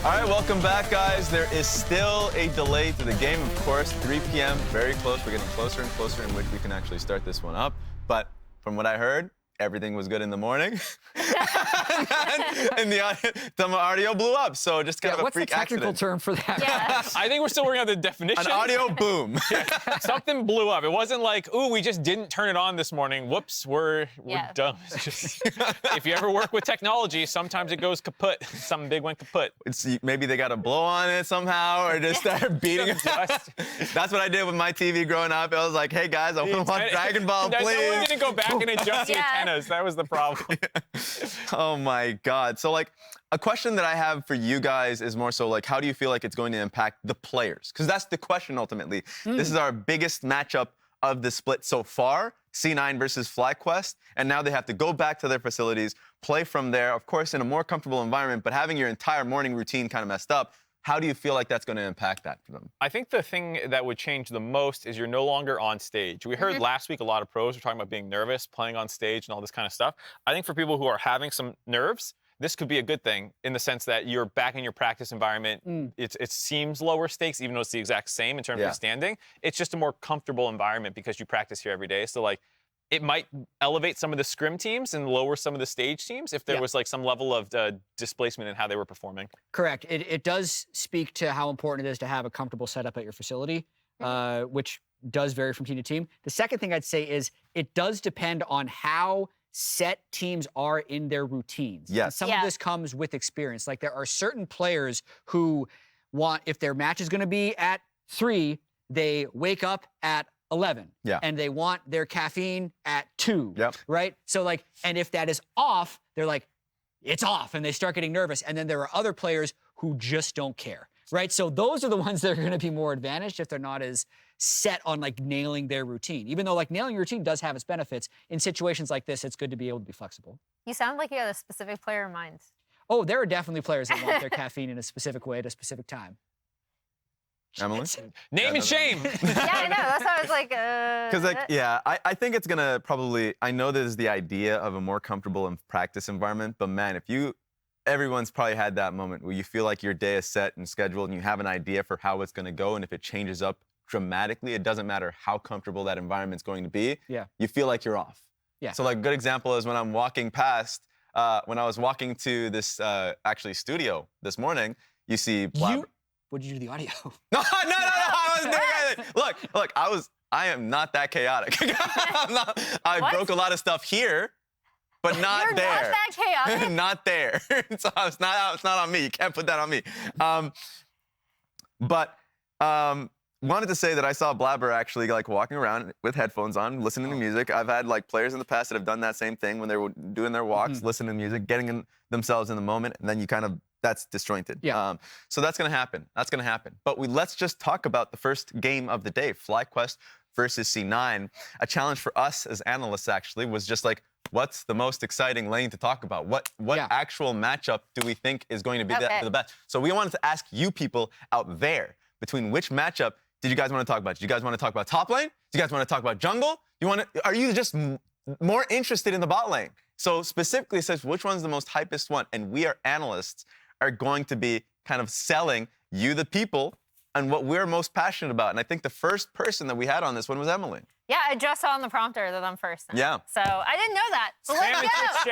All right, welcome back, guys. There is still a delay to the game, of course. 3 p.m., very close. We're getting closer and closer in which we can actually start this one up. But from what I heard, everything was good in the morning. and the audio blew up, so just kind of a freak accident. What's the technical term for that? Yeah. I think we're still working on the definition. An audio boom. Yeah, something blew up. It wasn't like, ooh, we just didn't turn it on this morning. Whoops, we're dumb. It's just, if you ever work with technology, sometimes it goes kaput. Something big went kaput. Maybe they got a blow on it somehow, or just started beating it. That's what I did with my TV growing up. I was like, hey guys, I want to watch Dragon Ball, please. No one didn't go back and adjust the antennas. That was the problem. Oh my God. So like, a question that I have for you guys is more so like, how do you feel like it's going to impact the players? Because that's the question ultimately. This is our biggest matchup of the split so far, C9 versus FlyQuest, and now they have to go back to their facilities, play from there, of course, in a more comfortable environment, but having your entire morning routine kind of messed up. How do you feel like that's going to impact that for them? I think the thing that would change the most is you're no longer on stage. We heard last week a lot of pros were talking about being nervous, playing on stage and all this kind of stuff. I think for people who are having some nerves, this could be a good thing in the sense that you're back in your practice environment. It seems lower stakes, even though it's the exact same in terms of standing. It's just a more comfortable environment because you practice here every day. So like, it might elevate some of the scrim teams and lower some of the stage teams if there was like some level of displacement in how they were performing. Correct. It does speak to how important it is to have a comfortable setup at your facility, which does vary from team to team. The second thing I'd say is it does depend on how set teams are in their routines. Yes. And some of this comes with experience. Like there are certain players who want, if their match is going to be at 3, they wake up at 11. Yeah. And they want their caffeine at 2. Yep. Right? So like, and if that is off, they're like, it's off, and they start getting nervous. And then there are other players who just don't care. Right? So those are the ones that are going to be more advantaged if they're not as set on like nailing their routine. Even though like nailing your routine does have its benefits, in situations like this, it's good to be able to be flexible. You sound like you had a specific player in mind. Oh, there are definitely players that want their caffeine in a specific way at a specific time. Emily? Name and shame. Yeah, I know. That's why I was like, Because like, I think it's gonna probably, I know there's the idea of a more comfortable and practice environment, but man, everyone's probably had that moment where you feel like your day is set and scheduled and you have an idea for how it's gonna go, and if it changes up dramatically, it doesn't matter how comfortable that environment's going to be. Yeah. You feel like you're off. Yeah. So like a good example is when I'm walking past, when I was walking to this actually studio this morning, you see Blaber. What did you do to the audio? No, I wasn't doing anything. Look, I am not that chaotic. I broke a lot of stuff here, but not You're there. not that chaotic? Not there. So it's not on me. You can't put that on me. Wanted to say that I saw Blaber actually like walking around with headphones on, listening to music. I've had like players in the past that have done that same thing when they were doing their walks, listening to music, getting themselves in the moment, and then you kind of, that's disjointed. Yeah. So that's gonna happen. But let's just talk about the first game of the day, FlyQuest versus C9. A challenge for us as analysts actually was just like, what's the most exciting lane to talk about? What actual matchup do we think is going to be the best? So we wanted to ask you people out there, between which matchup did you guys want to talk about? Do you guys want to talk about top lane? Do you guys want to talk about jungle? Are you just more interested in the bot lane? So specifically it says which one's the most hypest one, and we, our analysts, are going to be kind of selling you, the people, and what we're most passionate about. And I think the first person that we had on this one was Emily. Yeah, I just saw on the prompter that I'm first. Yeah. So I didn't know that. So let's go.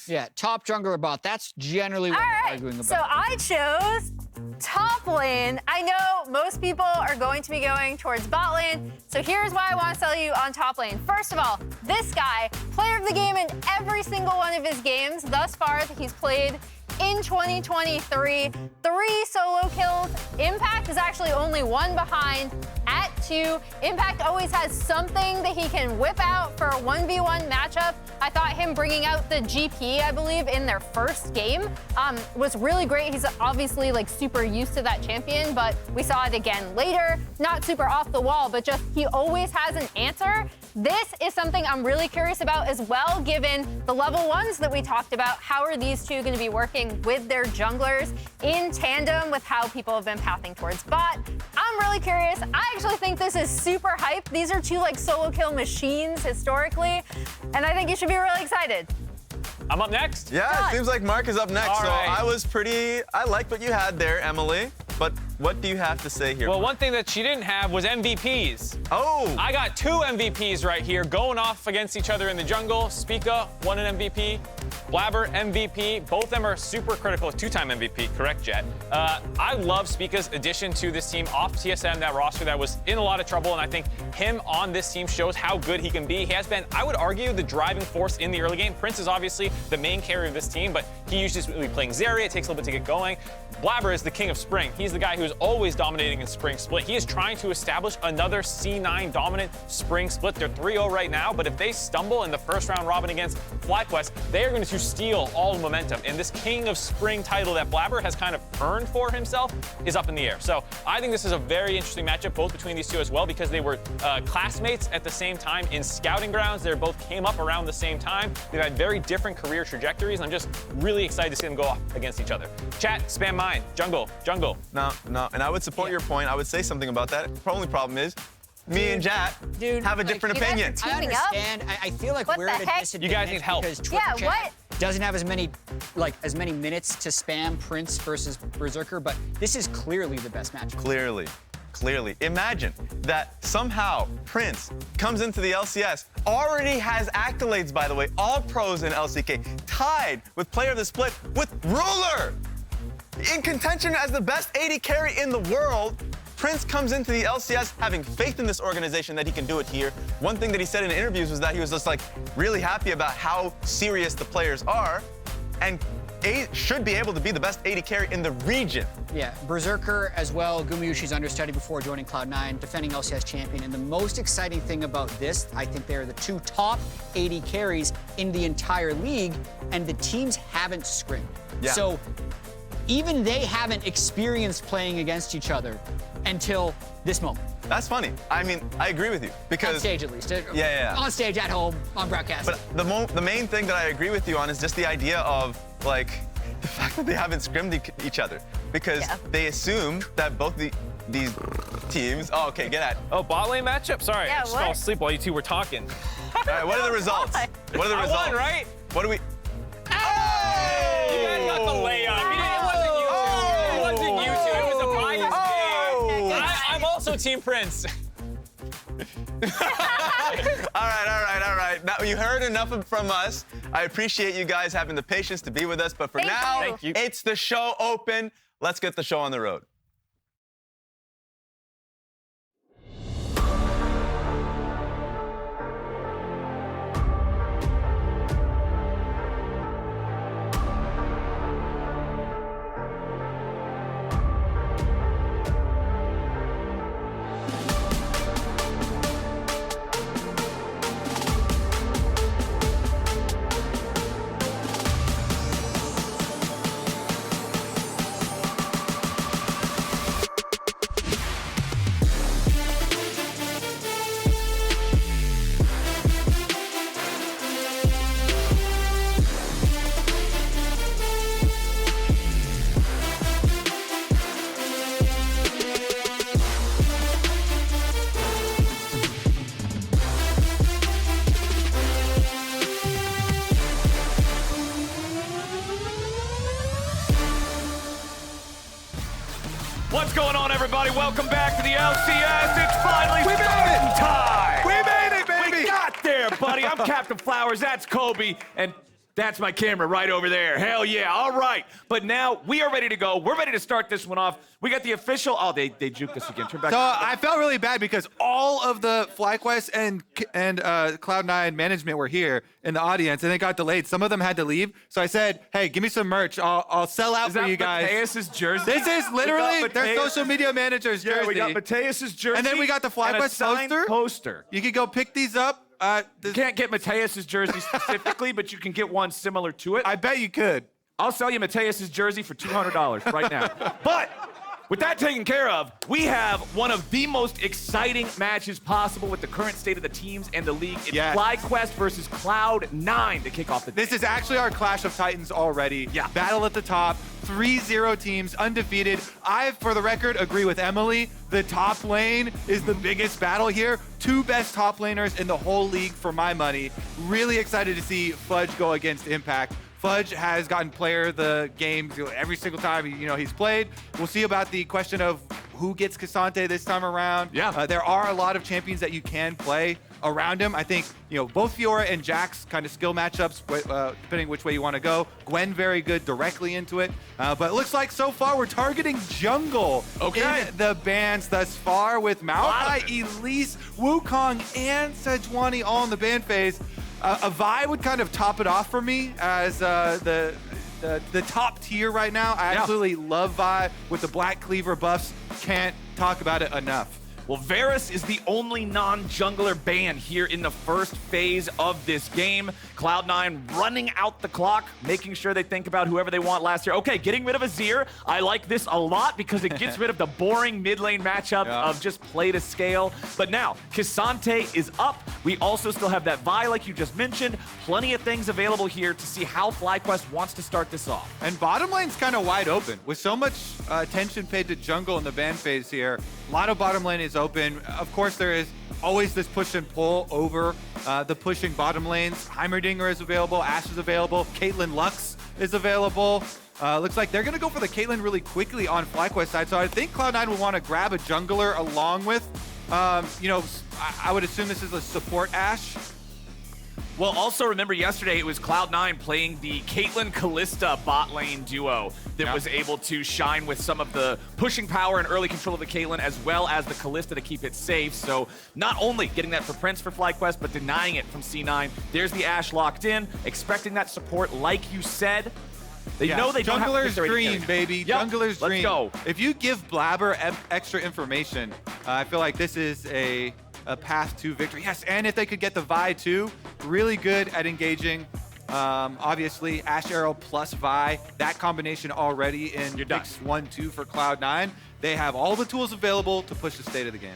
Yeah, top jungler bot. That's generally what we're arguing about. So I chose top lane. I know most people are going to be going towards bot lane. So here's why I want to sell you on top lane. First of all, this guy, player of the game in every single one of his games thus far that he's played in 2023. 3 solo kills. Impact is actually only 1 behind at 2. Impact always has something that he can whip out for a 1v1 matchup. I thought him bringing out the GP, I believe, in their first game was really great. He's obviously like super used to that champion, but we saw it again later. Not super off the wall, but just he always has an answer. This is something I'm really curious about as well, given the level 1s that we talked about. How are these two going to be working with their junglers in tandem with how people have been pathing towards bot? I'm really curious. I actually think this is super hype. These are two like solo kill machines historically, and I think you should be really excited. I'm up next? Yeah, it seems like Mark is up next. All so right. I liked what you had there, Emily. But what do you have to say here? Well, one thing that she didn't have was MVPs. Oh! I got 2 MVPs right here going off against each other in the jungle. Spica won an MVP. Blaber, MVP. Both of them are super critical. 2-time MVP, correct, Jet? I love Spica's addition to this team off TSM, that roster that was in a lot of trouble, and I think him on this team shows how good he can be. He has been, I would argue, the driving force in the early game. Prince is obviously the main carry of this team, but he usually be playing Zarya. It takes a little bit to get going. Blaber is the king of Spring. He's the guy who's always dominating in Spring Split. He is trying to establish another C9 dominant Spring Split. They're 3-0 right now, but if they stumble in the first round robin against FlyQuest, they are going to steal all the momentum. And this king of Spring title that Blaber has kind of earned for himself is up in the air. So I think this is a very interesting matchup, both between these two as well, because they were classmates at the same time in scouting grounds. They both came up around the same time. They've had very different career trajectories. I'm just really excited to see them go off against each other. Chat, spam mine. Jungle, jungle. No, and I would support your point. I would say something about that. The only problem is, me and Jat have a different opinion. I understand. I feel like we're at a disadvantage. You guys need help. Because Twitter chat doesn't have as many minutes to spam Prince versus Berserker, but this is clearly the best match. Clearly. Imagine that somehow Prince comes into the LCS, already has accolades, by the way, all pros in LCK, tied with player of the split with Ruler. In contention as the best AD carry in the world. Prince comes into the LCS having faith in this organization that he can do it here. One thing that he said in interviews was that he was just like really happy about how serious the players are and should be able to be the best AD carry in the region. Yeah, Berserker as well. Gumiyushi's understudy before joining Cloud9, defending LCS champion. And the most exciting thing about this, I think they're the 2 top AD carries in the entire league, and the teams haven't scrimmed. Yeah. So even they haven't experienced playing against each other until this moment. That's funny. I mean, I agree with you because on stage at least. Yeah. On stage, at home, on broadcast. But the main thing that I agree with you on is just the idea of like the fact that they haven't scrimmed each other because they assume that both these teams. Oh, okay, get at. Oh, bot lane matchup. Sorry, Yeah, I just fell asleep while you two were talking. All right, what are the results? What are the results? I won, right? What do we? Oh! You guys got the layup. It wasn't you two. It was a biased game. I'm also Team Prince. All right. Now you heard enough from us. I appreciate you guys having the patience to be with us, but for now, Thank you. It's the show open. Let's get the show on the road. What's going on, everybody? Welcome back to the LCS. It's finally time. We made it, baby. We got there, buddy. I'm CaptainFlowers. That's Kobe. And that's my camera right over there. Hell yeah. All right. But now we are ready to go. We're ready to start this one off. We got the official. Oh, they juked us again. Turn back. So I felt really bad because all of the FlyQuest and Cloud9 management were here in the audience, and it got delayed. Some of them had to leave. So I said, hey, give me some merch. I'll sell out Is for that you guys. Mateus's jersey? This is literally We got their Mateus. social media manager's jersey. Yeah, we got Mateus's jersey. And then we got the and a FlyQuest signed poster. You can go pick these up. You can't get Mateus's jersey specifically, but you can get one similar to it. I bet you could. I'll sell you Mateus's jersey for $200 right now. But with that taken care of, we have one of the most exciting matches possible with the current state of the teams and the league. It's FlyQuest versus Cloud9 to kick off the day. This is actually our Clash of Titans already. Yeah. Battle at the top. 3-0 teams, undefeated. I, for the record, agree with Emily. The top lane is the biggest battle here. 2 best top laners in the whole league for my money. Really excited to see Fudge go against Impact. Fudge has gotten player of the game every single time he's played. We'll see about the question of who gets Cassante this time around. Yeah. There are a lot of champions that you can play around him. I think both Fiora and Jax kind of skill matchups, depending which way you want to go. Gwen very good directly into it, but it looks like so far we're targeting jungle in the bans thus far with Maokai, Elise, Wukong, and Sejuani all in the ban phase. A Vi would kind of top it off for me as the top tier right now. I absolutely love Vi with the Black Cleaver buffs. Can't talk about it enough. Well, Varus is the only non-jungler ban here in the first phase of this game. Cloud9 running out the clock, making sure they think about whoever they want last year. Okay, getting rid of Azir. I like this a lot because it gets rid of the boring mid lane matchup of just play to scale. But now, Cassante is up. We also still have that Vi, like you just mentioned. Plenty of things available here to see how FlyQuest wants to start this off. And bottom lane's kind of wide open. With so much attention paid to jungle in the ban phase here, a lot of bottom lane is open. Of course, there is always this push and pull over the pushing bottom lanes. Heimerdinger is available, Ashe is available, Caitlyn Lux is available. Looks like they're going to go for the Caitlyn really quickly on FlyQuest side, so I think Cloud9 will want to grab a jungler along with, I would assume this is a support Ashe. Well, also remember yesterday it was Cloud9 playing the Caitlyn Kalista bot lane duo that was able to shine with some of the pushing power and early control of the Caitlyn as well as the Kalista to keep it safe. So not only getting that for Prince for FlyQuest, but denying it from C9. There's the Ashe locked in, expecting that support like you said. They know they don't have to Jungler's dream, baby. Yep. Jungler's dream. Let's go. If you give Blaber extra information, I feel like this is a path to victory. Yes, and if they could get the Vi too, really good at engaging. Obviously, Ashe Arrow plus Vi, that combination already in picks 1-2 for Cloud9. They have all the tools available to push the state of the game.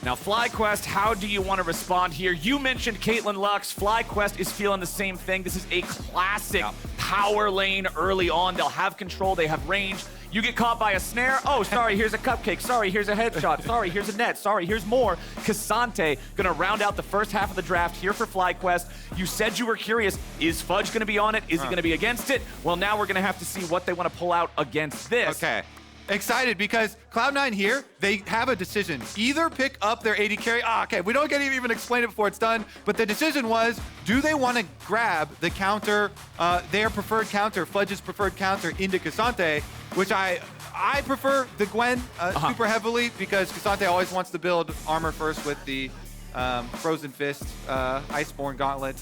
Now, FlyQuest, how do you want to respond here? You mentioned Caitlyn Lux. FlyQuest is feeling the same thing. This is a classic power lane early on. They'll have control. They have range. You get caught by a snare. Oh, sorry, here's a cupcake. Sorry, here's a headshot. Sorry, here's a net. Sorry, here's more. Cassante gonna round out the first half of the draft here for FlyQuest. You said you were curious. Is Fudge gonna be on it? Is he gonna be against it? Well, now we're gonna have to see what they want to pull out against this. Okay. Excited because Cloud9 here, they have a decision. Either pick up their AD carry. Okay, we don't get to even explain it before it's done, but the decision was, do they want to grab the counter, their preferred counter, Fudge's preferred counter into Cassante, which I prefer the Gwen super heavily because Cassante always wants to build armor first with the Frozen Fist, Iceborne Gauntlet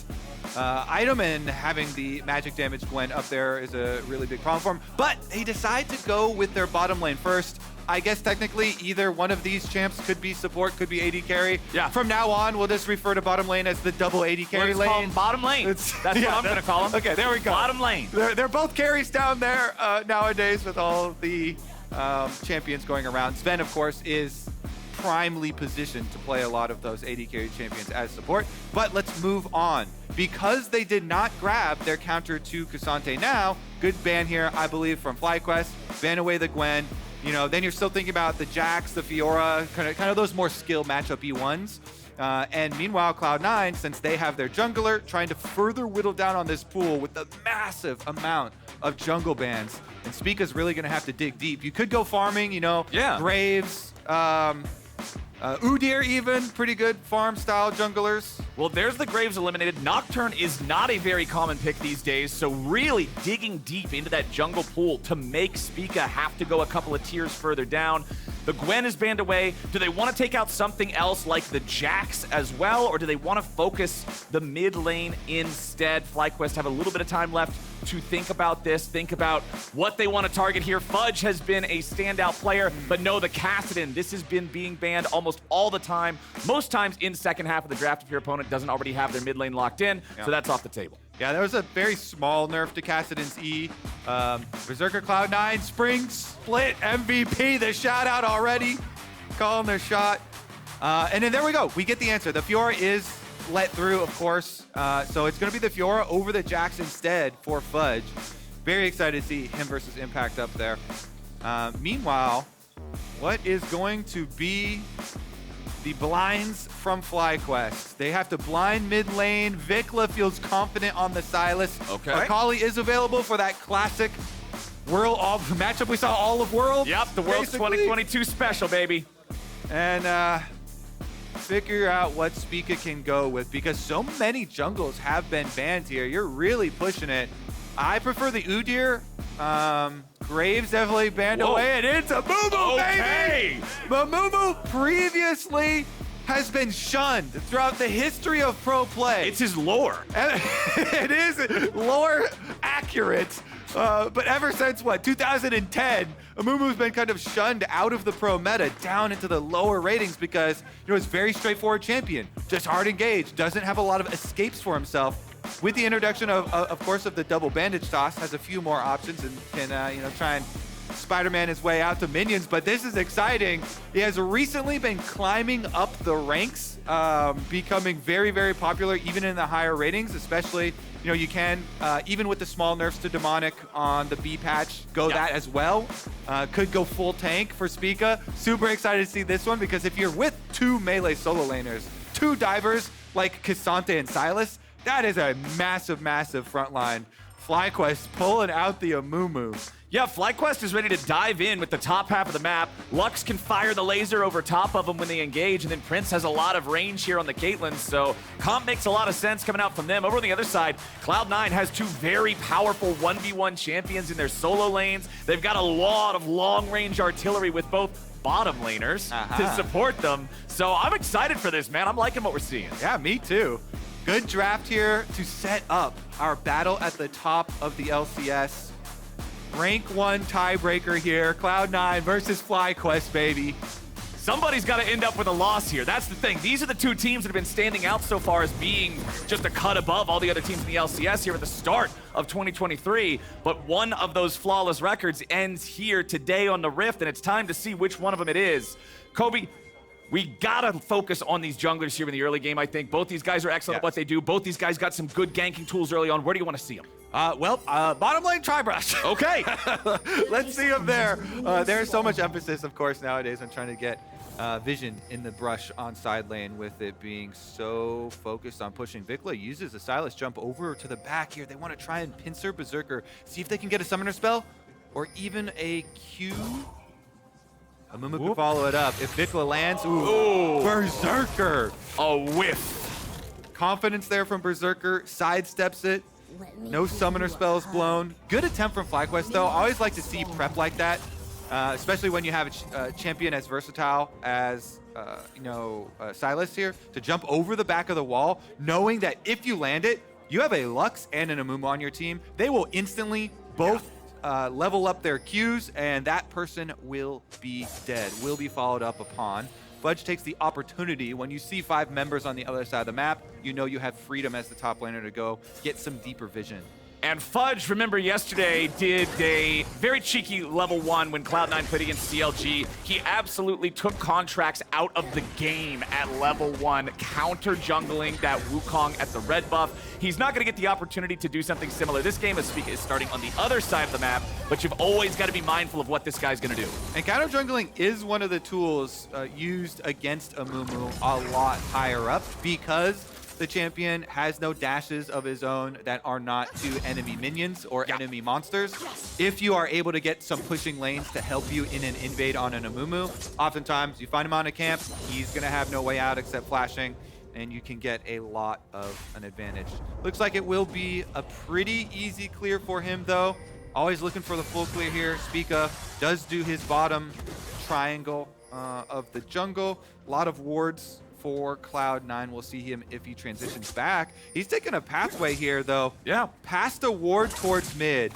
item, and having the magic damage Gwen up there is a really big problem for him. But they decide to go with their bottom lane first. I guess technically either one of these champs could be support, could be AD carry. Yeah. From now on, we'll just refer to bottom lane as the double AD carry Let's call lane. them bottom lane. That's what I'm going to call them. Okay, there we go. Bottom lane. They're both carries down there nowadays with all the champions going around. Zven, of course, is primely positioned to play a lot of those AD carry champions as support. But let's move on. Because they did not grab their counter to Cassante now, good ban here, I believe, from FlyQuest. Ban away the Gwen. Then you're still thinking about the Jax, the Fiora, kind of those more skill matchup-y ones. And meanwhile, Cloud9, since they have their jungler, trying to further whittle down on this pool with the massive amount of jungle bans. And Spica's really going to have to dig deep. You could go farming, Graves, Udyr even, pretty good farm-style junglers. Well, there's the Graves eliminated. Nocturne is not a very common pick these days, so really digging deep into that jungle pool to make Spica have to go a couple of tiers further down. The Gwen is banned away. Do they want to take out something else like the Jax as well, or do they want to focus the mid lane instead? FlyQuest have a little bit of time left to think about this, think about what they want to target here. Fudge has been a standout player, but no, the Kassadin, this has been being banned almost all the time, most times in second half of the draft if your opponent doesn't already have their mid lane locked in, so that's off the table. Yeah, there was a very small nerf to Kassadin's E. Berserker Cloud9, Spring Split MVP, the shout out already, calling their shot. And then there we go, we get the answer. The Fiora is let through, of course, so it's going to be the Fiora over the Jax instead for Fudge. Very excited to see him versus Impact up there. Meanwhile, what is going to be the blinds from FlyQuest? They have to blind mid lane. VicLa feels confident on the Sylas. Okay. Akali is available for that classic World of matchup we saw all of World. Yep, the World's basically. 2022 special, baby. And figure out what Spica can go with, because so many jungles have been banned here. You're really pushing it. I prefer the Udyr. Graves definitely banned away, and it's Amumu, baby! Amumu previously has been shunned throughout the history of pro play. It's his lore. And it is lore accurate. But ever since, 2010, Amumu's been kind of shunned out of the pro meta down into the lower ratings because, it's very straightforward champion. Just hard engaged, doesn't have a lot of escapes for himself. With the introduction of course, of the double bandage toss, has a few more options and can, try and Spider-Man his way out to minions, but this is exciting. He has recently been climbing up the ranks, becoming very, very popular even in the higher ratings, especially, you can, even with the small nerfs to Demonic on the B patch, go that as well. Could go full tank for Spica. Super excited to see this one, because if you're with two melee solo laners, two divers like K'Sante and Sylas, that is a massive, massive front line. FlyQuest pulling out the Amumu. Yeah, FlyQuest is ready to dive in with the top half of the map. Lux can fire the laser over top of them when they engage, and then Prince has a lot of range here on the Caitlyn, so comp makes a lot of sense coming out from them. Over on the other side, Cloud9 has two very powerful 1v1 champions in their solo lanes. They've got a lot of long-range artillery with both bottom laners to support them, so I'm excited for this, man. I'm liking what we're seeing. Yeah, me too. Good draft here to set up our battle at the top of the LCS. Rank 1 tiebreaker here. Cloud9 versus FlyQuest, baby. Somebody's got to end up with a loss here. That's the thing. These are the two teams that have been standing out so far as being just a cut above all the other teams in the LCS here at the start of 2023. But one of those flawless records ends here today on the Rift, and it's time to see which one of them it is. Kobe, we gotta focus on these junglers here in the early game, I think. Both these guys are excellent at what they do. Both these guys got some good ganking tools early on. Where do you want to see them? Bottom lane Tribrush. Okay. Let's see them there. There's so much emphasis, of course, nowadays on trying to get vision in the brush on side lane, with it being so focused on pushing. VicLa uses a Sylas jump over to the back here. They want to try and pincer Berserker, see if they can get a summoner spell or even a Q. Amumu can follow it up. If VicLa lands, Berserker. A whiff. Confidence there from Berserker, sidesteps it. No summoner spells blown. Good attempt from FlyQuest, though. I always like to see prep like that, especially when you have a champion as versatile as, Sylas here, to jump over the back of the wall, knowing that if you land it, you have a Lux and an Amumu on your team. They will instantly both level up their Qs, and that person will be dead, will be followed up upon. Fudge takes the opportunity. When you see 5 members on the other side of the map, you know you have freedom as the top laner to go get some deeper vision. And Fudge, remember yesterday, did a very cheeky level 1 when Cloud9 played against CLG. He absolutely took contracts out of the game at level 1, counter jungling that Wukong at the red buff. He's not going to get the opportunity to do something similar. This game is starting on the other side of the map, but you've always got to be mindful of what this guy's going to do. And counter jungling is one of the tools used against Amumu a lot higher up, because the champion has no dashes of his own that are not to enemy minions or enemy monsters. If you are able to get some pushing lanes to help you in an invade on an Amumu, oftentimes you find him on a camp, he's going to have no way out except flashing, and you can get a lot of an advantage. Looks like it will be a pretty easy clear for him, though. Always looking for the full clear here. Spica does do his bottom triangle of the jungle. A lot of wards for Cloud9. We'll see him if he transitions back. He's taking a pathway here, though. Yeah. Past a ward towards mid.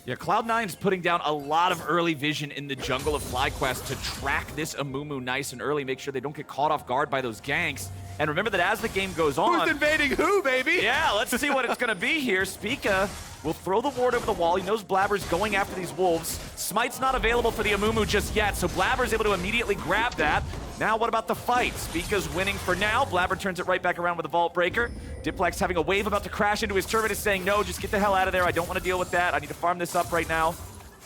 Yeah, Cloud9 is putting down a lot of early vision in the jungle of FlyQuest to track this Amumu nice and early, make sure they don't get caught off guard by those ganks. And remember that as the game goes on... Who's invading who, baby? Yeah, let's see what it's going to be here. Spica will throw the ward over the wall. He knows Blaber's going after these wolves. Smite's not available for the Amumu just yet, so Blaber's able to immediately grab that. Now what about the fight? Spica's winning for now. Blaber turns it right back around with a Vault Breaker. Diplex having a wave about to crash into his turret is saying, no, just get the hell out of there. I don't want to deal with that. I need to farm this up right now.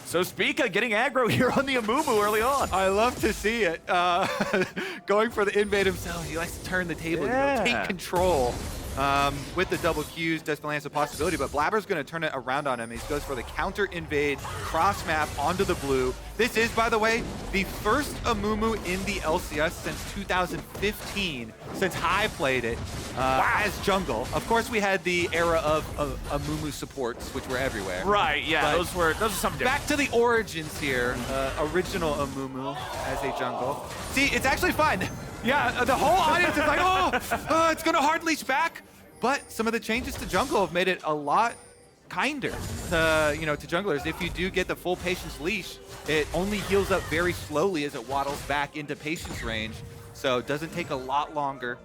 So Spica getting aggro here on the Amumu early on. I love to see it. Going for the invade himself. He likes to turn the table, take control. With the double Qs, definitely has a possibility, but Blaber's going to turn it around on him. He goes for the counter invade, cross map onto the blue. This is, by the way, the first Amumu in the LCS since 2015, since High played it as jungle. Of course, we had the era of Amumu supports, which were everywhere. Right, yeah, But those are something different. back to the origins here. Original Amumu as a jungle. See, it's actually fun. Yeah, the whole audience is like, oh, it's going to hard leash back. But some of the changes to jungle have made it a lot kinder to, to junglers. If you do get the full patience leash, it only heals up very slowly as it waddles back into patience range. So it doesn't take a lot longer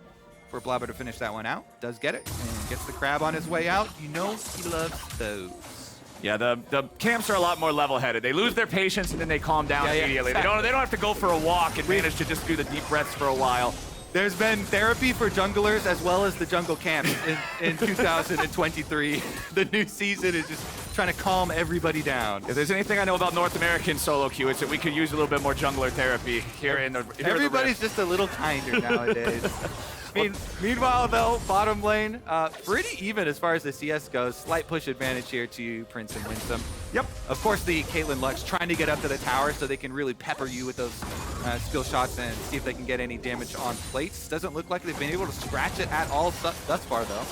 for Blaber to finish that one out. Does get it and gets the crab on his way out. You know he loves those. Yeah, the camps are a lot more level-headed. They lose their patience and then they calm down immediately. Exactly. They don't have to go for a walk and manage to just do the deep breaths for a while. There's been therapy for junglers as well as the jungle camps in 2023. The new season is just trying to calm everybody down. If there's anything I know about North American solo queue, it's that we could use a little bit more jungler therapy here in the Everybody's just a little kinder nowadays. Meanwhile, though, bottom lane, pretty even as far as the CS goes. Slight push advantage here to Prince and Winsome. Yep. Of course, the Caitlyn Lux trying to get up to the tower so they can really pepper you with those skill shots and see if they can get any damage on plates. Doesn't look like they've been able to scratch it at all thus far, though.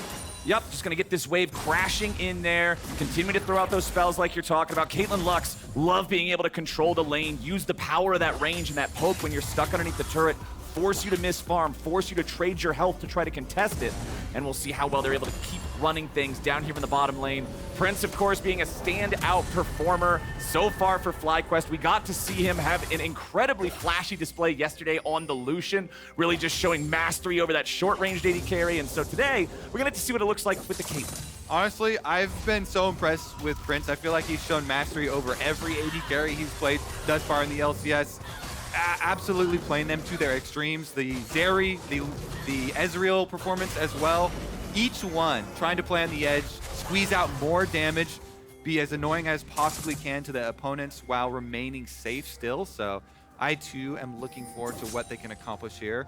Yep, just gonna get this wave crashing in there, continue to throw out those spells like you're talking about. Caitlyn Lux love being able to control the lane, use the power of that range and that poke when you're stuck underneath the turret, force you to miss farm, force you to trade your health to try to contest it, and we'll see how well they're able to keep running things down here in the bottom lane. Prince, of course, being a standout performer so far for FlyQuest. We got to see him have an incredibly flashy display yesterday on the Lucian, really just showing mastery over that short-ranged AD carry, and so today, we're gonna get to see what it looks like with the Caitlyn. Honestly, I've been so impressed with Prince. I feel like he's shown mastery over every AD carry he's played thus far in the LCS. Absolutely playing them to their extremes. The Zeri, the Ezreal performance as well. Each one trying to play on the edge, squeeze out more damage, be as annoying as possibly can to the opponents while remaining safe still. So I too am looking forward to what they can accomplish here.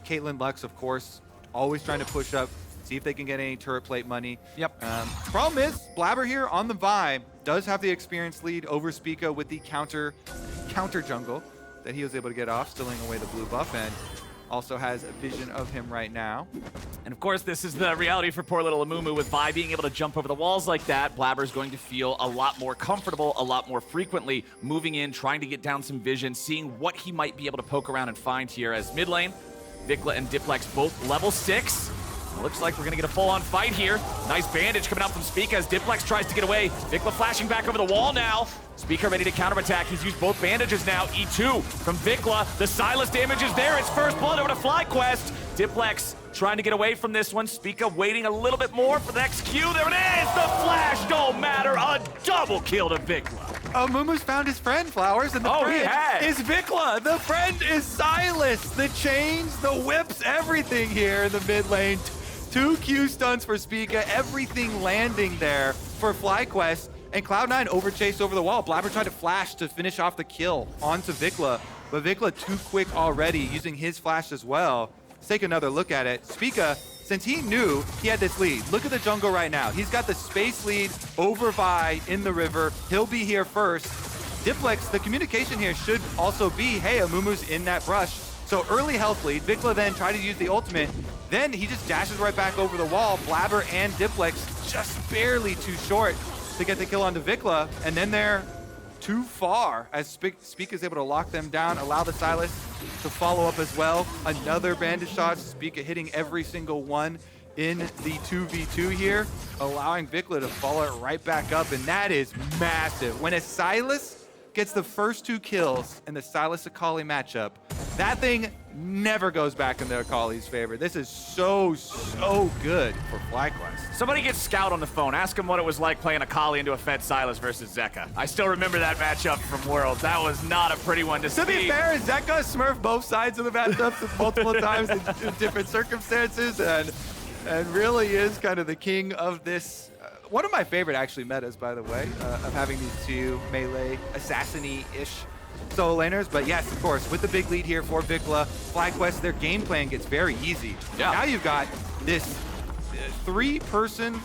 Caitlyn Lux, of course, always trying to push up, see if they can get any turret plate money. Yep. Problem is, Blaber here on the vibe does have the experience lead over Spica with the counter jungle that he was able to get off, stealing away the blue buff, and also has a vision of him right now. And of course, this is the reality for poor little Amumu. With Vi being able to jump over the walls like that, Blaber's going to feel a lot more comfortable, a lot more frequently, moving in, trying to get down some vision, seeing what he might be able to poke around and find here. As mid lane, VicLa and Diplex both level 6. Looks like we're going to get a full-on fight here. Nice bandage coming out from Spica as Diplex tries to get away. VicLa flashing back over the wall now. Spica ready to counterattack. He's used both bandages now. E2 from VicLa. The Sylas damage is there. It's first blood over to FlyQuest. Diplex trying to get away from this one. Spica waiting a little bit more for the next Q. There it is. The flash don't matter. A double kill to VicLa. Amumu's found his friend, Flowers, and the friend is VicLa. The friend is Sylas. The chains, the whips, everything here in the mid lane. 2 Q stunts for Spica, everything landing there for FlyQuest, and Cloud9 overchased over the wall. Blaber tried to flash to finish off the kill onto VicLa, but VicLa too quick already, using his flash as well. Let's take another look at it. Spica, since he knew he had this lead, look at the jungle right now. He's got the space lead over Vi in the river. He'll be here first. Diplex, the communication here should also be, hey, Amumu's in that brush. So early health lead. VicLa then tried to use the ultimate. Then he just dashes right back over the wall. Blaber and Diplex just barely too short to get the kill onto VicLa. And then they're too far as Spica is able to lock them down, allow the Sylas to follow up as well. Another bandage shot. Spica hitting every single one in the 2v2 here, allowing VicLa to follow it right back up. And that is massive. When a Sylas gets the first 2 kills in the Sylas Akali matchup, that thing never goes back in the Akali's favor. This is so good for FlyQuest. Somebody get Scout on the phone. Ask him what it was like playing Akali into a fed Sylas versus Zeka. I still remember that matchup from Worlds. That was not a pretty one to see. To be fair, Zeka smurfed both sides of the matchup multiple times in different circumstances, and and really is kind of the king of this. One of my favorite, actually, metas, by the way, of having these two melee assassin-y-ish solo laners. But yes, of course, with the big lead here for VicLa, FlyQuest, their game plan gets very easy. Yeah. Now you've got this three-person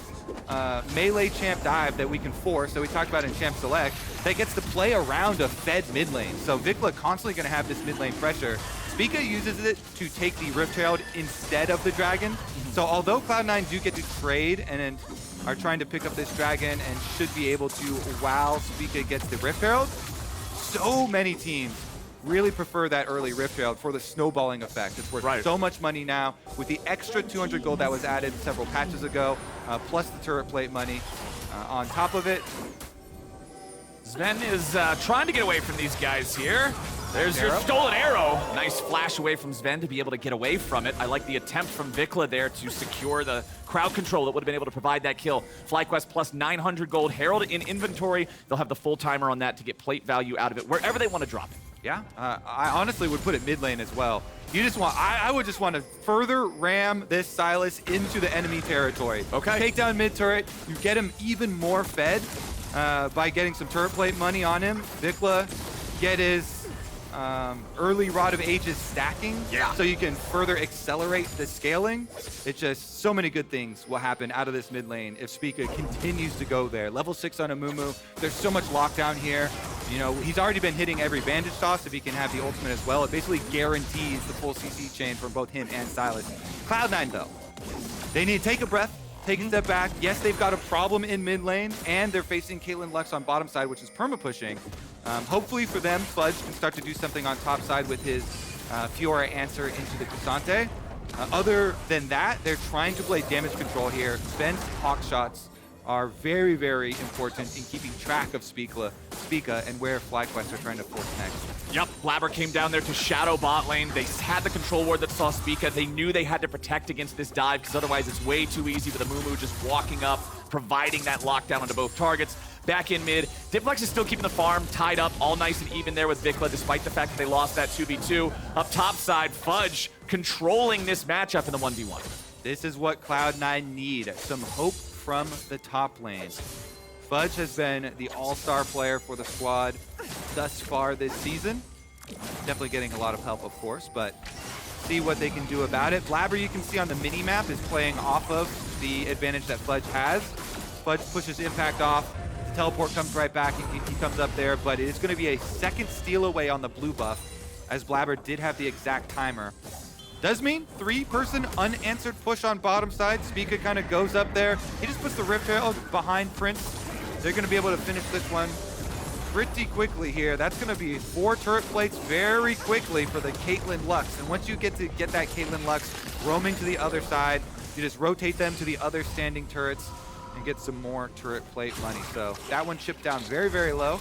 melee champ dive that we can force, that we talked about in Champ Select, that gets to play around a fed mid lane. So VicLa constantly going to have this mid lane pressure. Spica uses it to take the Rift Herald instead of the Dragon. So although Cloud9 do get to trade and are trying to pick up this Dragon and should be able to while Spica gets the Rift Herald, so many teams really prefer that early Rift Herald for the snowballing effect. It's worth so much money now with the extra 200 gold that was added several patches ago, plus the turret plate money on top of it. Zven is trying to get away from these guys here. There's your stolen arrow. Nice flash away from Zven to be able to get away from it. I like the attempt from VicLa there to secure the crowd control that would have been able to provide that kill. FlyQuest plus 900 gold. Herald in inventory. They'll have the full timer on that to get plate value out of it wherever they want to drop it. Yeah, I honestly would put it mid lane as well. You just want, I would just want to further ram this Sylas into the enemy territory. Okay. Take down mid turret. You get him even more fed by getting some turret plate money on him. VicLa get his early Rod of Ages stacking, so you can further accelerate the scaling. It's just so many good things will happen out of this mid lane if Spica continues to go there. Level 6 on Amumu. There's so much lockdown here. You know, he's already been hitting every bandage toss if he can have the ultimate as well. It basically guarantees the full CC chain for both him and Sylas. Cloud9 though, they need to take a breath, take a step back. Yes, they've got a problem in mid lane, and they're facing Caitlyn Lux on bottom side, which is perma-pushing. Hopefully for them, Fudge can start to do something on top side with his Fiora answer into the Cassante. Other than that, they're trying to play damage control here. Zven's hawk shots are very, very important in keeping track of Spica and where FlyQuest are trying to force next. Yep, Blaber came down there to shadow bot lane. They had the control ward that saw Spica. They knew they had to protect against this dive because otherwise it's way too easy with Amumu just walking up, providing that lockdown onto both targets. Back in mid, Diplex is still keeping the farm tied up, all nice and even there with VicLa, despite the fact that they lost that 2v2. Up top side, Fudge controlling this matchup in the 1v1. This is what Cloud9 need, some hope from the top lane. Fudge has been the all-star player for the squad thus far this season. Definitely getting a lot of help, of course, but see what they can do about it. Blaber, you can see on the mini-map, is playing off of the advantage that Fudge has. Fudge pushes impact off. The teleport comes right back. He comes up there, but it is going to be a second steal away on the blue buff, as Blaber did have the exact timer. Does mean three-person unanswered push on bottom side. Spica kind of goes up there. He just puts the Rift Herald behind Prince. They're going to be able to finish this one pretty quickly here. That's going to be 4 turret plates very quickly for the Caitlyn Lux. And once you get that Caitlyn Lux roaming to the other side, you just rotate them to the other standing turrets and get some more turret plate money. So that one chipped down very, very low.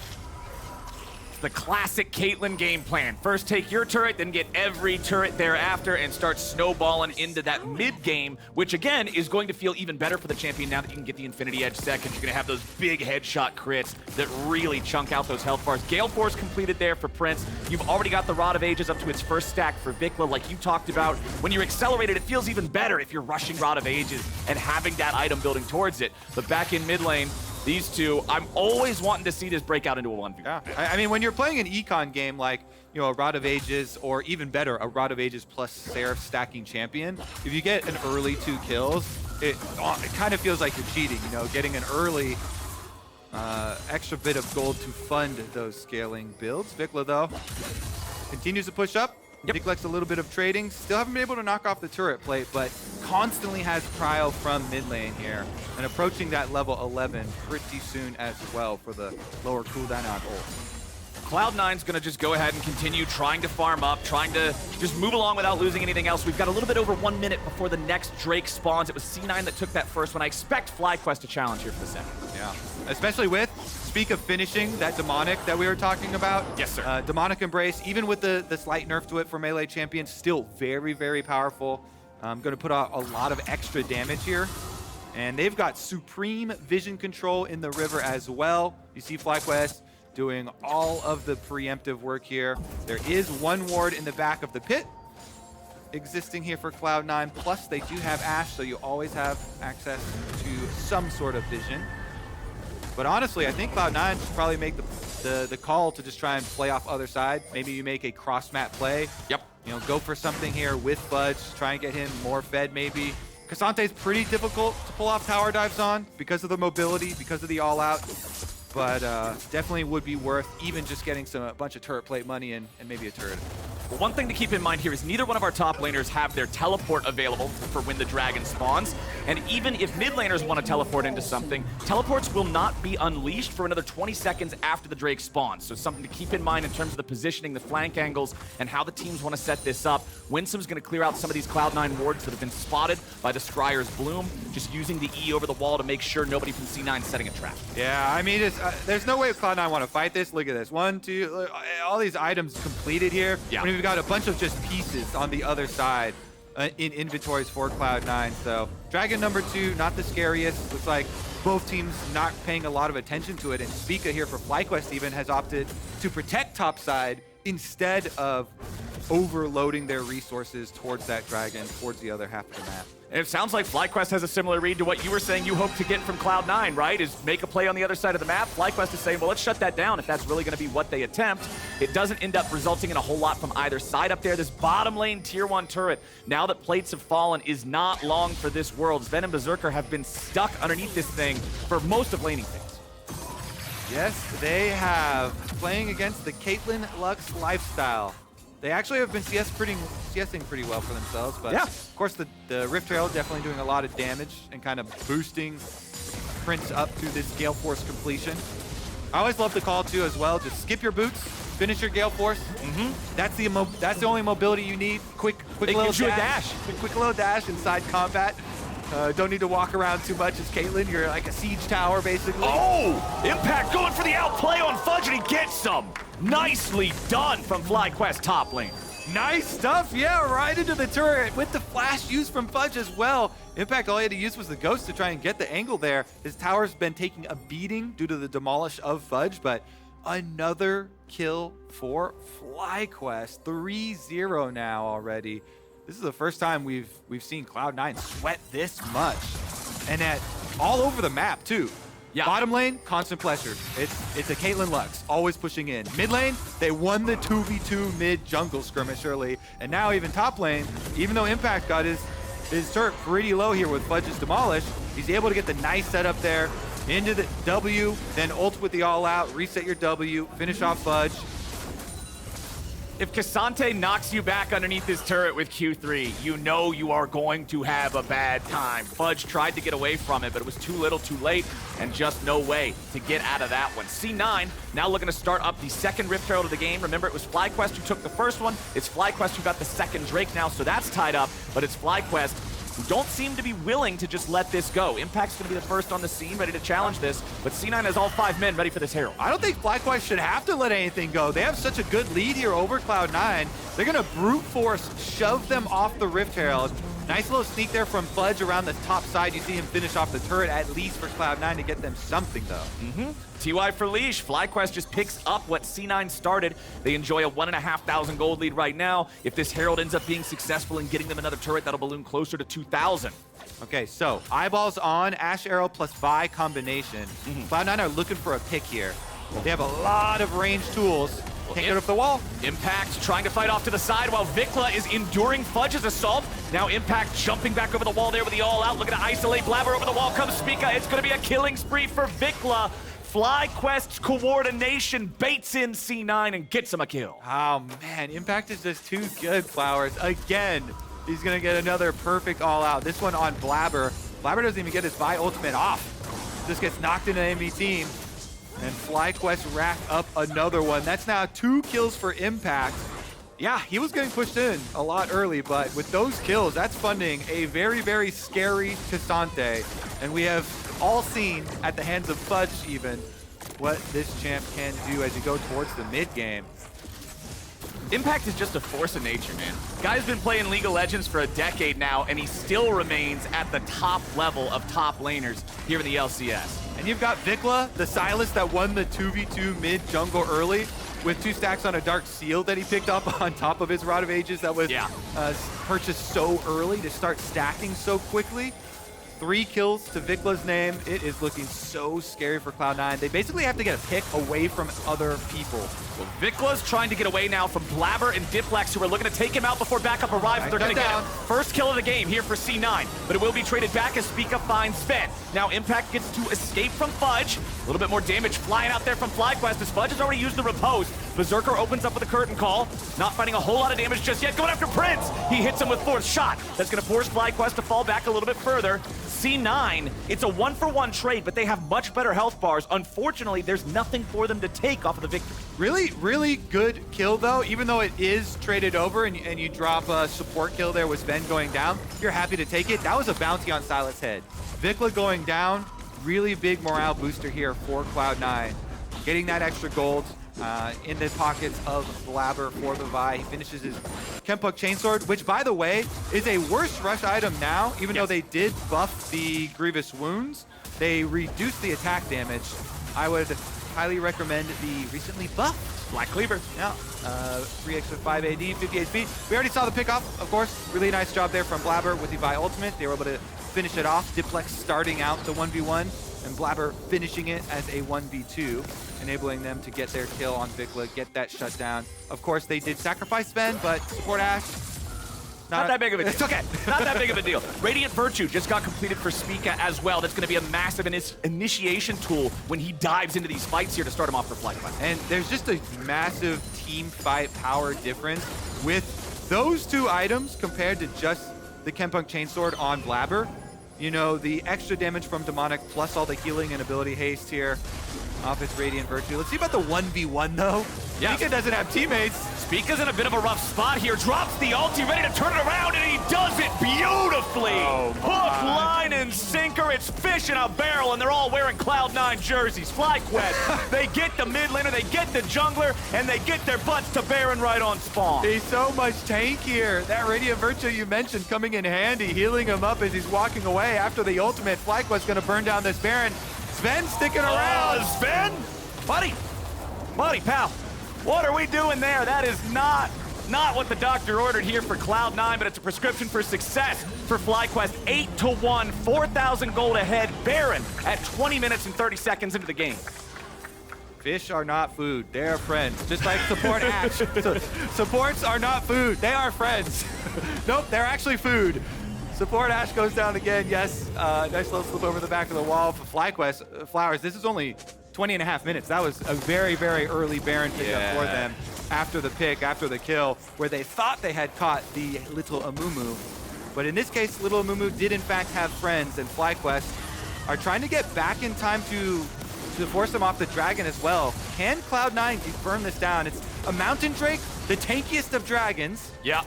The classic Caitlyn game plan. First take your turret, then get every turret thereafter and start snowballing into that mid game, which again is going to feel even better for the champion now that you can get the Infinity Edge seconds. You're gonna have those big headshot crits that really chunk out those health bars. Gale Force completed there for Prince. You've already got the Rod of Ages up to its first stack for VicLa, like you talked about. When you're accelerated, it feels even better if you're rushing Rod of Ages and having that item building towards it. But back in mid lane, these two, I'm always wanting to see this break out into a 1v1. Yeah, I mean, when you're playing an econ game like, you know, a Rod of Ages, or even better, a Rod of Ages plus Seraph stacking champion, if you get an early 2 kills, it kind of feels like you're cheating, you know, getting an early extra bit of gold to fund those scaling builds. VicLa, though, continues to push up. Neglects a little bit of trading. Still haven't been able to knock off the turret plate, but constantly has prio from mid lane here. And approaching that level 11 pretty soon as well for the lower cooldown on ult. Cloud9's gonna just go ahead and continue trying to farm up, trying to just move along without losing anything else. We've got a little bit over 1 minute before the next Drake spawns. It was C9 that took that first one. I expect FlyQuest to challenge here for the second. Yeah, especially with Spica finishing that Demonic that we were talking about. Yes, sir. Demonic Embrace, even with the slight nerf to it for melee champions, still very, very powerful. Going to put out a lot of extra damage here. And they've got supreme vision control in the river as well. You see FlyQuest doing all of the preemptive work here. There is one ward in the back of the pit. existing here for Cloud9. Plus, they do have Ashe, so you always have access to some sort of vision. But honestly, I think Cloud9 should probably make the call to just try and play off other side. Maybe you make a cross-map play. Yep. You know, go for something here with Fudge, try and get him more fed maybe. Casante's pretty difficult to pull off tower dives on because of the mobility, because of the all-out. But definitely would be worth even just getting a bunch of turret plate money and maybe a turret. Well, one thing to keep in mind here is neither one of our top laners have their teleport available for when the dragon spawns. And even if mid laners want to teleport into something, teleports will not be unleashed for another 20 seconds after the Drake spawns. So something to keep in mind in terms of the positioning, the flank angles, and how the teams want to set this up. Winsome's going to clear out some of these Cloud9 wards that have been spotted by the Scryer's Bloom, just using the E over the wall to make sure nobody from C9 is setting a trap. Yeah, I mean, there's no way Cloud9 want to fight this. Look at this. 1, 2, all these items completed here. Yeah. When we've got a bunch of just pieces on the other side in inventories for Cloud9. So Dragon number 2, not the scariest. Looks like both teams not paying a lot of attention to it. And Spica here for FlyQuest even has opted to protect top side instead of overloading their resources towards that Dragon, towards the other half of the map. And it sounds like FlyQuest has a similar read to what you were saying you hope to get from Cloud9, right? Is make a play on the other side of the map. FlyQuest is saying, well, let's shut that down if that's really going to be what they attempt. It doesn't end up resulting in a whole lot from either side up there. This bottom lane tier 1 turret, now that plates have fallen, is not long for this world. Zven and Berserker have been stuck underneath this thing for most of laning phase. Yes, they have. Playing against the Caitlyn Lux lifestyle. They actually have been CSing pretty well for themselves, but yeah. Of course the Rift Herald definitely doing a lot of damage and kind of boosting Prince up to this Gale Force completion. I always love the call too as well. Just skip your boots, finish your Gale Force. That's the only mobility you need. Quick little dash. Quick little dash inside combat. Don't need to walk around too much as Caitlyn. You're like a siege tower, basically. Oh! Impact going for the outplay on Fudge, and he gets some. Nicely done from FlyQuest top lane. Nice stuff, yeah, right into the turret with the flash use from Fudge as well. Impact, all he had to use was the Ghost to try and get the angle there. His tower's been taking a beating due to the demolish of Fudge, but another kill for FlyQuest. 3-0 now already. This is the first time we've seen Cloud9 sweat this much. And all over the map, too. Yeah. Bottom lane, constant pressure. It's a Caitlyn Lux, always pushing in. Mid lane, they won the 2v2 mid jungle skirmish early. And now even top lane, even though Impact got his turret pretty low here with Fudge's demolish, he's able to get the nice setup there. Into the W, then ult with the all out, reset your W, finish off Fudge. If Casante knocks you back underneath his turret with Q3, you know you are going to have a bad time. Fudge tried to get away from it, but it was too little too late, and just no way to get out of that one. C9 now looking to start up the second Rift Herald of the game. Remember, it was FlyQuest who took the first one. It's FlyQuest who got the second Drake now, so that's tied up, but it's FlyQuest who don't seem to be willing to just let this go. Impact's going to be the first on the scene, ready to challenge this, but C9 has all 5 men ready for this Herald. I don't think FlyQuest should have to let anything go. They have such a good lead here over Cloud9. They're going to brute force shove them off the Rift Herald. Nice little sneak there from Fudge around the top side. You see him finish off the turret, at least for Cloud9 to get them something, though. TY for Leash. FlyQuest just picks up what C9 started. They enjoy a 1,500 gold lead right now. If this Herald ends up being successful in getting them another turret, that'll balloon closer to 2,000. Okay, so eyeballs on Ashe Arrow plus Vi combination. Cloud9 are looking for a pick here. They have a lot of ranged tools. Can't get up the wall. Impact trying to fight off to the side while VicLa is enduring Fudge's assault. Now Impact jumping back over the wall there with the all-out, looking to isolate Blaber. Over the wall comes Spica. It's going to be a killing spree for VicLa. FlyQuest's coordination baits in C9 and gets him a kill. Oh, man. Impact is just too good, Flowers. Again, he's going to get another perfect all-out. This one on Blaber. Blaber doesn't even get his Vi ultimate off. Just gets knocked into the enemy team. And FlyQuest rack up another one. That's now 2 kills for Impact. Yeah, he was getting pushed in a lot early, but with those kills, that's funding a very, very scary Cassante. And we have all seen at the hands of Fudge even what this champ can do as you go towards the mid game. Impact is just a force of nature, man. Guy's been playing League of Legends for a decade now, and he still remains at the top level of top laners here in the LCS. And you've got VicLa, the Sylas that won the 2v2 mid jungle early. with 2 stacks on a Dark Seal that he picked up on top of his Rod of Ages that was purchased so early to start stacking so quickly. 3 kills to VicLa's name. It is looking so scary for Cloud9. They basically have to get a pick away from other people. Well, VicLa's trying to get away now from Blaber and Diplex, who are looking to take him out before backup arrives. They're going to get first kill of the game here for C9, but it will be traded back as Spica finds Zven. Now Impact gets to escape from Fudge. A little bit more damage flying out there from FlyQuest as Fudge has already used the repose. Berserker opens up with a curtain call. Not finding a whole lot of damage just yet. Going after Prince. He hits him with 4th shot. That's going to force FlyQuest to fall back a little bit further. C9, it's a 1-for-1 trade, but they have much better health bars. Unfortunately, there's nothing for them to take off of the victory. Really good kill, though. Even though it is traded over and you drop a support kill there with Zven going down, you're happy to take it. That was a bounty on Sylas' head. VicLa going down, really big morale booster here for Cloud9. Getting that extra gold in the pockets of Blaber for the Vi. He finishes his Kempuk Chainsword, which, by the way, is a worse rush item now. Even though they did buff the Grievous Wounds, they reduced the attack damage. I would highly recommend the recently buffed Black Cleaver. Yeah, 3 extra 5 AD, 50 HP. We already saw the pickoff, of course. Really nice job there from Blaber with the Vi ultimate. They were able to finish it off. Diplex starting out the 1v1, and Blaber finishing it as a 1v2, enabling them to get their kill on VicLa, get that shutdown. Of course, they did sacrifice Zven, but support Ashe. Not that big of a deal. It's okay. Not that big of a deal. Radiant Virtue just got completed for Spica as well. That's going to be a massive initiation tool when he dives into these fights here to start him off for FlyQuest. And there's just a massive team fight power difference with those 2 items compared to just the Kempuk Chainsword on Blaber. You know, the extra damage from Demonic plus all the healing and ability haste here off its Radiant Virtue. Let's see about the 1v1 though. Yeah. Spica doesn't have teammates. Spica's in a bit of a rough spot here. Drops the ulti, ready to turn it around, and he does it beautifully. Hook, line, and sinker. It's fish in a barrel, and they're all wearing Cloud9 jerseys. FlyQuest, they get the mid laner, they get the jungler, and they get their butts to Baron right on spawn. He's so much tankier. That Radiant Virtue you mentioned coming in handy, healing him up as he's walking away after the ultimate. FlyQuest gonna burn down this Baron. Zven sticking around. Zven? Buddy, pal. What are we doing there? That is not what the doctor ordered here for Cloud9, but it's a prescription for success for FlyQuest. 8-1, 4,000 gold ahead. Baron at 20 minutes and 30 seconds into the game. Fish are not food. They are friends. Just like support Ashe. Supports are not food. They are friends. Nope, they're actually food. Support Ashe goes down again. Yes, nice little slip over the back of the wall for FlyQuest. Flowers, this is only 20.5 minutes. That was a very early Baron pickup for them after the pick, after the kill, where they thought they had caught the little Amumu. But in this case, little Amumu did in fact have friends, and FlyQuest are trying to get back in time to force them off the dragon as well. Can Cloud9 burn this down? It's a Mountain Drake, the tankiest of dragons. Yeah.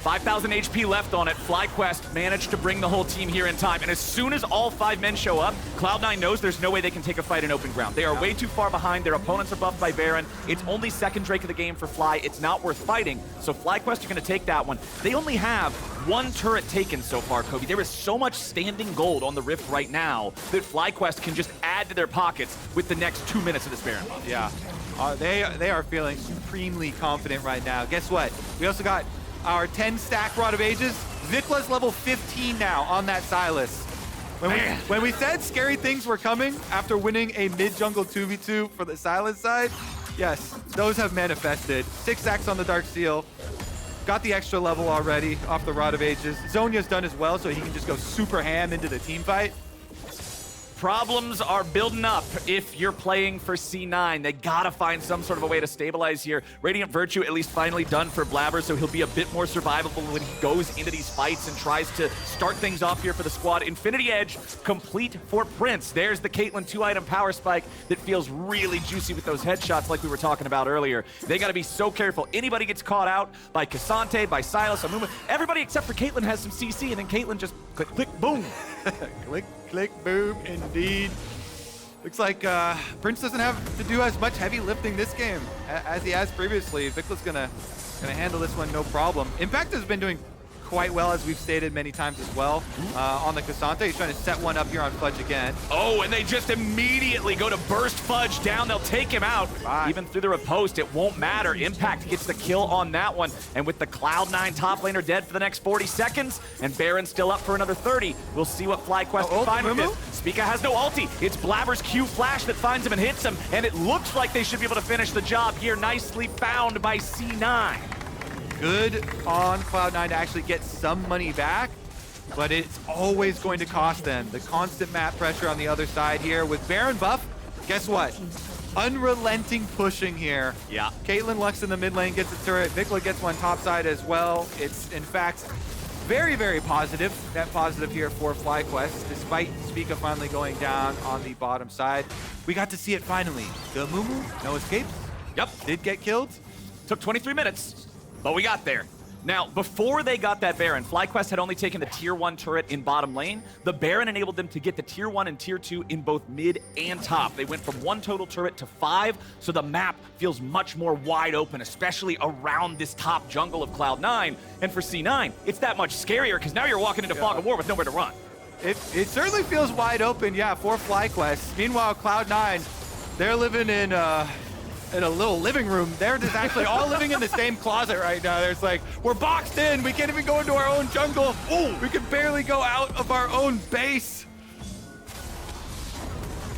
5,000 HP left on it. FlyQuest managed to bring the whole team here in time. And as soon as all 5 men show up, Cloud9 knows there's no way they can take a fight in open ground. They are way too far behind. Their opponents are buffed by Baron. It's only second Drake of the game for Fly. It's not worth fighting. So FlyQuest are going to take that one. They only have 1 turret taken so far, Kobe. There is so much standing gold on the Rift right now that FlyQuest can just add to their pockets with the next 2 minutes of this Baron buff. Yeah, they are feeling supremely confident right now. Guess what? We also got our 10 stack Rod of Ages. VicLa's level 15 now on that Sylas. When we said scary things were coming after winning a mid-jungle 2v2 for the Sylas side, yes, those have manifested. 6 stacks on the Dark Seal. Got the extra level already off the Rod of Ages. Zonya's done as well, so he can just go super ham into the team fight. Problems are building up if you're playing for C9. They gotta find some sort of a way to stabilize here. Radiant Virtue at least finally done for Blaber, so he'll be a bit more survivable when he goes into these fights and tries to start things off here for the squad. Infinity Edge complete for Prince. There's the Caitlyn 2-item power spike that feels really juicy with those headshots like we were talking about earlier. They gotta be so careful. Anybody gets caught out by Cassante, by Sylas, Amumu, everybody except for Caitlyn has some CC, and then Caitlyn just click, click, boom. Click, boom, indeed. Looks like Prince doesn't have to do as much heavy lifting this game as he has previously. VicLa's gonna handle this one no problem. Impact has been doing quite well, as we've stated many times as well, on the Cassante. He's trying to set one up here on Fudge again. Oh, and they just immediately go to burst Fudge down. They'll take him out. Bye. Even through the riposte, it won't matter. Impact gets the kill on that one. And with the Cloud9 top laner dead for the next 40 seconds, and Baron still up for another 30, we'll see what FlyQuest can find with this. Spica has no ulti. It's Blaber's Q flash that finds him and hits him, and it looks like they should be able to finish the job here. Nicely found by C9. Good on Cloud9 to actually get some money back, but it's always going to cost them. The constant map pressure on the other side here with Baron buff. Guess what? Unrelenting pushing here. Yeah. Caitlyn Lux in the mid lane gets a turret. VicLa gets one top side as well. It's, in fact, very, very positive. Net positive here for FlyQuest, despite Spica finally going down on the bottom side. We got to see it finally. The Amumu, no escapes. Yep. Did get killed. Took 23 minutes, but we got there. Now, before they got that Baron, FlyQuest had only taken the tier 1 turret in bottom lane. The Baron enabled them to get the tier 1 and tier 2 in both mid and top. They went from 1 total turret to 5, so the map feels much more wide open, especially around this top jungle of Cloud9. And for C9, it's that much scarier, because now you're walking into Fog of War with nowhere to run. It certainly feels wide open, yeah, for FlyQuest. Meanwhile, Cloud9, they're living in a little living room. They're just actually all living in the same closet right now. There's like, we're boxed in. We can't even go into our own jungle. Ooh, we can barely go out of our own base.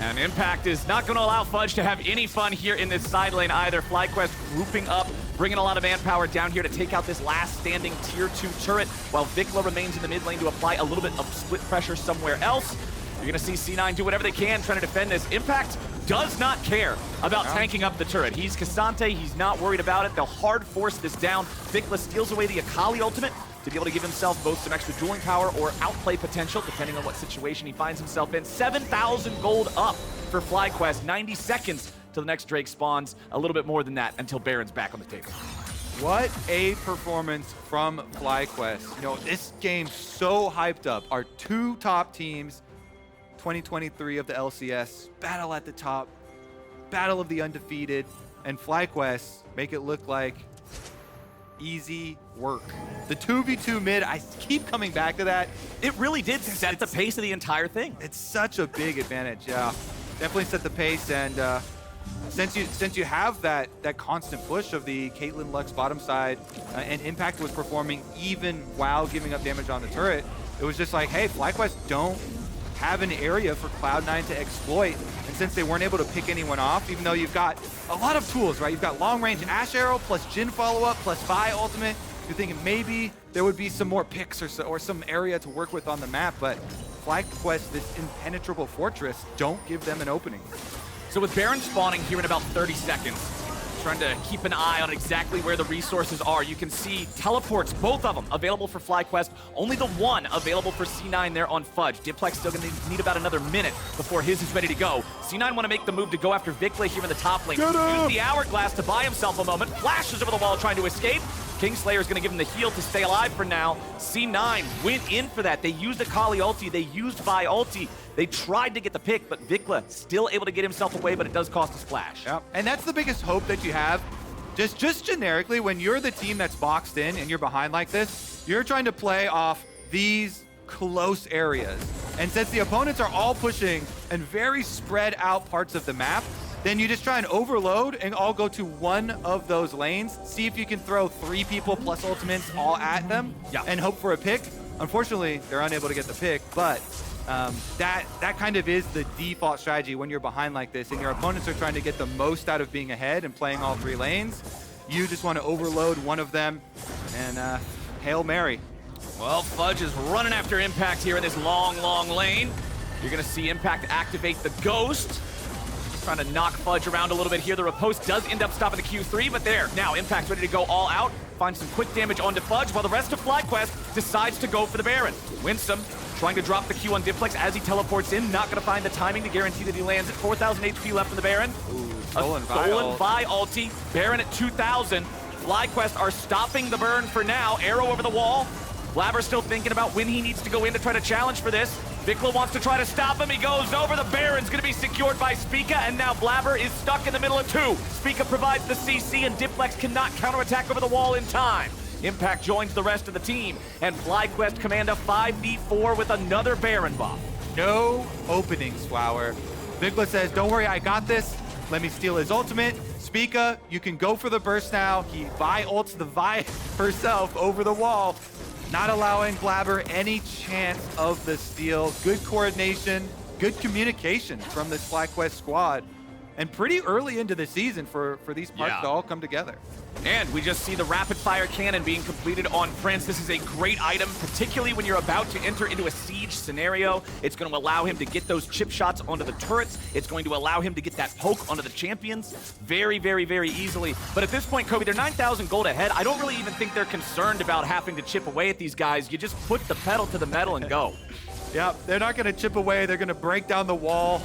And Impact is not going to allow Fudge to have any fun here in this side lane either. FlyQuest grouping up, bringing a lot of manpower down here to take out this last standing tier 2 turret, while VicLa remains in the mid lane to apply a little bit of split pressure somewhere else. You're going to see C9 do whatever they can trying to defend this. Impact does not care about tanking up the turret. He's Cassante. He's not worried about it. They'll hard force this down. VicLa steals away the Akali ultimate to be able to give himself both some extra dueling power or outplay potential, depending on what situation he finds himself in. 7,000 gold up for FlyQuest. 90 seconds till the next Drake spawns. A little bit more than that until Baron's back on the table. What a performance from FlyQuest. You know, this game's so hyped up. Our 2 top teams, 2023 of the LCS, battle at the top, battle of the undefeated, and FlyQuest make it look like easy work. The 2v2 mid, I keep coming back to that. It really did set the pace of the entire thing. It's such a big advantage, yeah. Definitely set the pace, and since you have that constant push of the Caitlyn Lux bottom side, and Impact was performing even while giving up damage on the turret, it was just like, hey, FlyQuest don't have an area for Cloud9 to exploit. And since they weren't able to pick anyone off, even though you've got a lot of tools, right? You've got long-range Ashe arrow plus Jhin follow-up plus Vi ultimate. You're thinking maybe there would be some more picks or some area to work with on the map, but FlyQuest, this impenetrable fortress, don't give them an opening. So with Baron spawning here in about 30 seconds, trying to keep an eye on exactly where the resources are. You can see teleports, both of them available for FlyQuest. Only the one available for C9 there on Fudge. Diplex still going to need about another minute before his is ready to go. C9 want to make the move to go after VicLa here in the top lane. Use the hourglass to buy himself a moment. Flashes over the wall trying to escape. Kingslayer is going to give him the heal to stay alive for now. C9 went in for that. They used Akali ulti. They used Vi ulti. They tried to get the pick, but VicLa still able to get himself away, but it does cost a splash. Yep. And that's the biggest hope that you have. Just generically, when you're the team that's boxed in and you're behind like this, you're trying to play off these close areas. And since the opponents are all pushing in very spread out parts of the map, then you just try and overload and all go to one of those lanes, see if you can throw 3 people plus ultimates all at them, and hope for a pick. Unfortunately, they're unable to get the pick, but that kind of is the default strategy when you're behind like this and your opponents are trying to get the most out of being ahead and playing all 3 lanes. You just want to overload one of them and Hail Mary. Well, Fudge is running after Impact here in this long, long lane. You're going to see Impact activate the Ghost. Trying to knock Fudge around a little bit here. The riposte does end up stopping the Q3, but there. Now Impact's ready to go all out. Finds some quick damage onto Fudge, while the rest of FlyQuest decides to go for the Baron. Winsome trying to drop the Q on Diplex as he teleports in. Not going to find the timing to guarantee that he lands at 4,000 HP left for the Baron. Ooh, stolen Vi ulti. Baron at 2,000. FlyQuest are stopping the burn for now. Arrow over the wall. Blaber still thinking about when he needs to go in to try to challenge for this. VicLa wants to try to stop him. He goes over. The Baron's going to be secured by Spica, and now Blaber is stuck in the middle of 2. Spica provides the CC, and Diplex cannot counterattack over the wall in time. Impact joins the rest of the team, and FlyQuest command a 5v4 with another Baron buff. No openings, Flower. VicLa says, don't worry, I got this. Let me steal his ultimate. Spica, you can go for the burst now. He ults the Vi herself over the wall, not allowing Blaber any chance of the steal. Good coordination, good communication from this FlyQuest squad. And pretty early into the season for these parts to all come together. And we just see the rapid fire cannon being completed on Prince. This is a great item, particularly when you're about to enter into a siege scenario. It's going to allow him to get those chip shots onto the turrets. It's going to allow him to get that poke onto the champions very, very, very easily. But at this point, Kobe, they're 9,000 gold ahead. I don't really even think they're concerned about having to chip away at these guys. You just put the pedal to the metal and go. Yeah, they're not going to chip away. They're going to break down the wall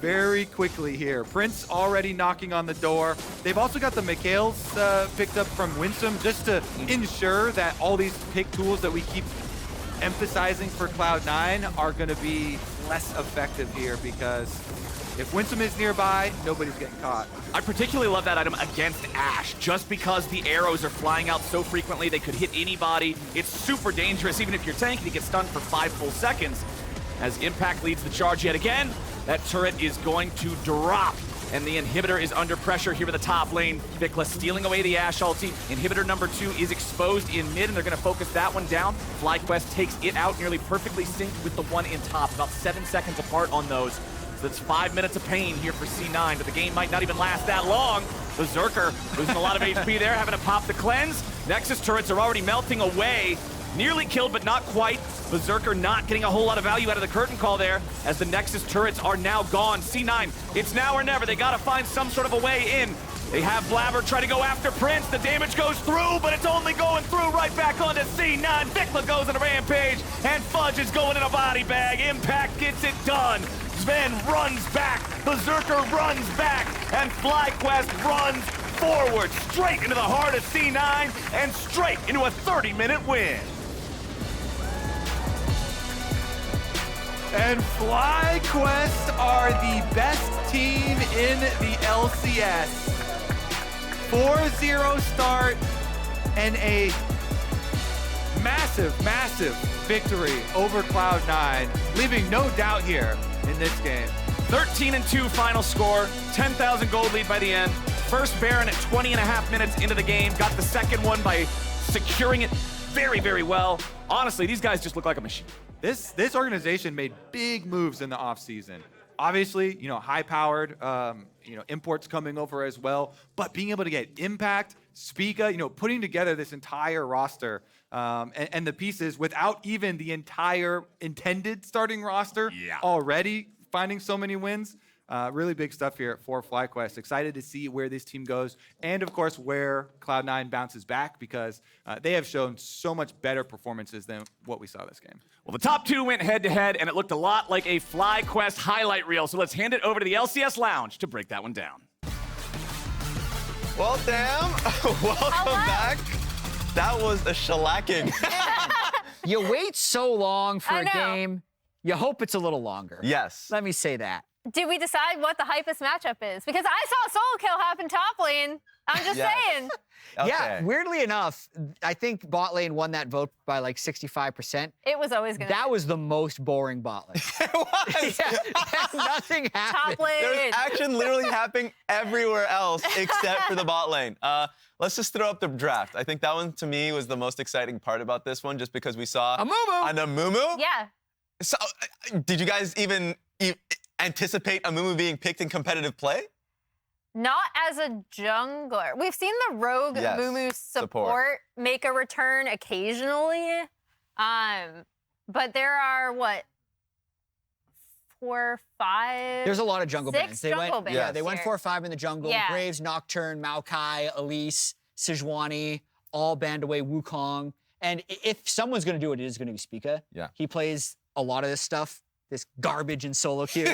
very quickly here. Prince already knocking on the door. They've also got the Mikhails picked up from Winsome just to ensure that all these pick tools that we keep emphasizing for Cloud9 are going to be less effective here, because if Winsome is nearby, nobody's getting caught. I particularly love that item against Ashe, just because the arrows are flying out so frequently. They could hit anybody. It's super dangerous. Even if you're tanking, you get stunned for 5 full seconds. As Impact leads the charge yet again, that turret is going to drop, and the inhibitor is under pressure here in the top lane. VicLa stealing away the Ashe ulti. Inhibitor number 2 is exposed in mid, and they're going to focus that one down. FlyQuest takes it out, nearly perfectly synced with the one in top, about 7 seconds apart on those. So that's 5 minutes of pain here for C9, but the game might not even last that long. Berserker losing a lot of HP there, having to pop the cleanse. Nexus turrets are already melting away. Nearly killed, but not quite. Berserker not getting a whole lot of value out of the curtain call there, as the Nexus turrets are now gone. C9, it's now or never. They gotta find some sort of a way in. They have Blaber try to go after Prince. The damage goes through, but it's only going through right back onto C9. VicLa goes on a rampage, and Fudge is going in a body bag. Impact gets it done. Zven runs back. Berserker runs back, and FlyQuest runs forward, straight into the heart of C9, and straight into a 30-minute win. And FlyQuest are the best team in the LCS. 4-0 start and a massive, massive victory over Cloud9, leaving no doubt here in this game. 13-2 final score, 10,000 gold lead by the end. First Baron at 20.5 minutes into the game, got the second one by securing it very, very well. Honestly, these guys just look like a machine. This organization made big moves in the offseason. Obviously, high-powered, imports coming over as well, but being able to get Impact, Spica, putting together this entire roster and the pieces without even the entire intended starting roster already finding so many wins. Really big stuff here for FlyQuest. Excited to see where this team goes, and of course where Cloud9 bounces back, because they have shown so much better performances than what we saw this game. Well, the top 2 went head-to-head, and it looked a lot like a FlyQuest highlight reel. So let's hand it over to the LCS Lounge to break that one down. Well, damn. Welcome back. That was a shellacking. You wait so long for I a know. game, you hope it's a little longer. Yes. Let me say that. Did we decide what the hypest matchup is? Because I saw a solo kill happen top lane. I'm just Yes. saying. Okay. Yeah, weirdly enough, I think bot lane won that vote by like 65%. It was always going to That was the most boring bot lane. It was. Yeah, nothing happened. top lane. There's action literally happening everywhere else except for the bot lane. Let's just throw up the draft. I think that one, to me, was the most exciting part about this one, just because we saw Amumu. an Amumu. Yeah. So, did you guys even anticipate Amumu being picked in competitive play? Not as a jungler. We've seen the rogue Yes, Mumu support. support make a return occasionally. But there are, 4, 5, There's a lot of jungle 6 bans. They jungle went, bans yeah, they went here. 4 or 5 in the jungle. Yeah. Graves, Nocturne, Maokai, Elise, Sejuani, all banned away Wukong. And if someone's going to do it, it is going to be Spica. Yeah. He plays a lot of this stuff, this garbage in solo queue.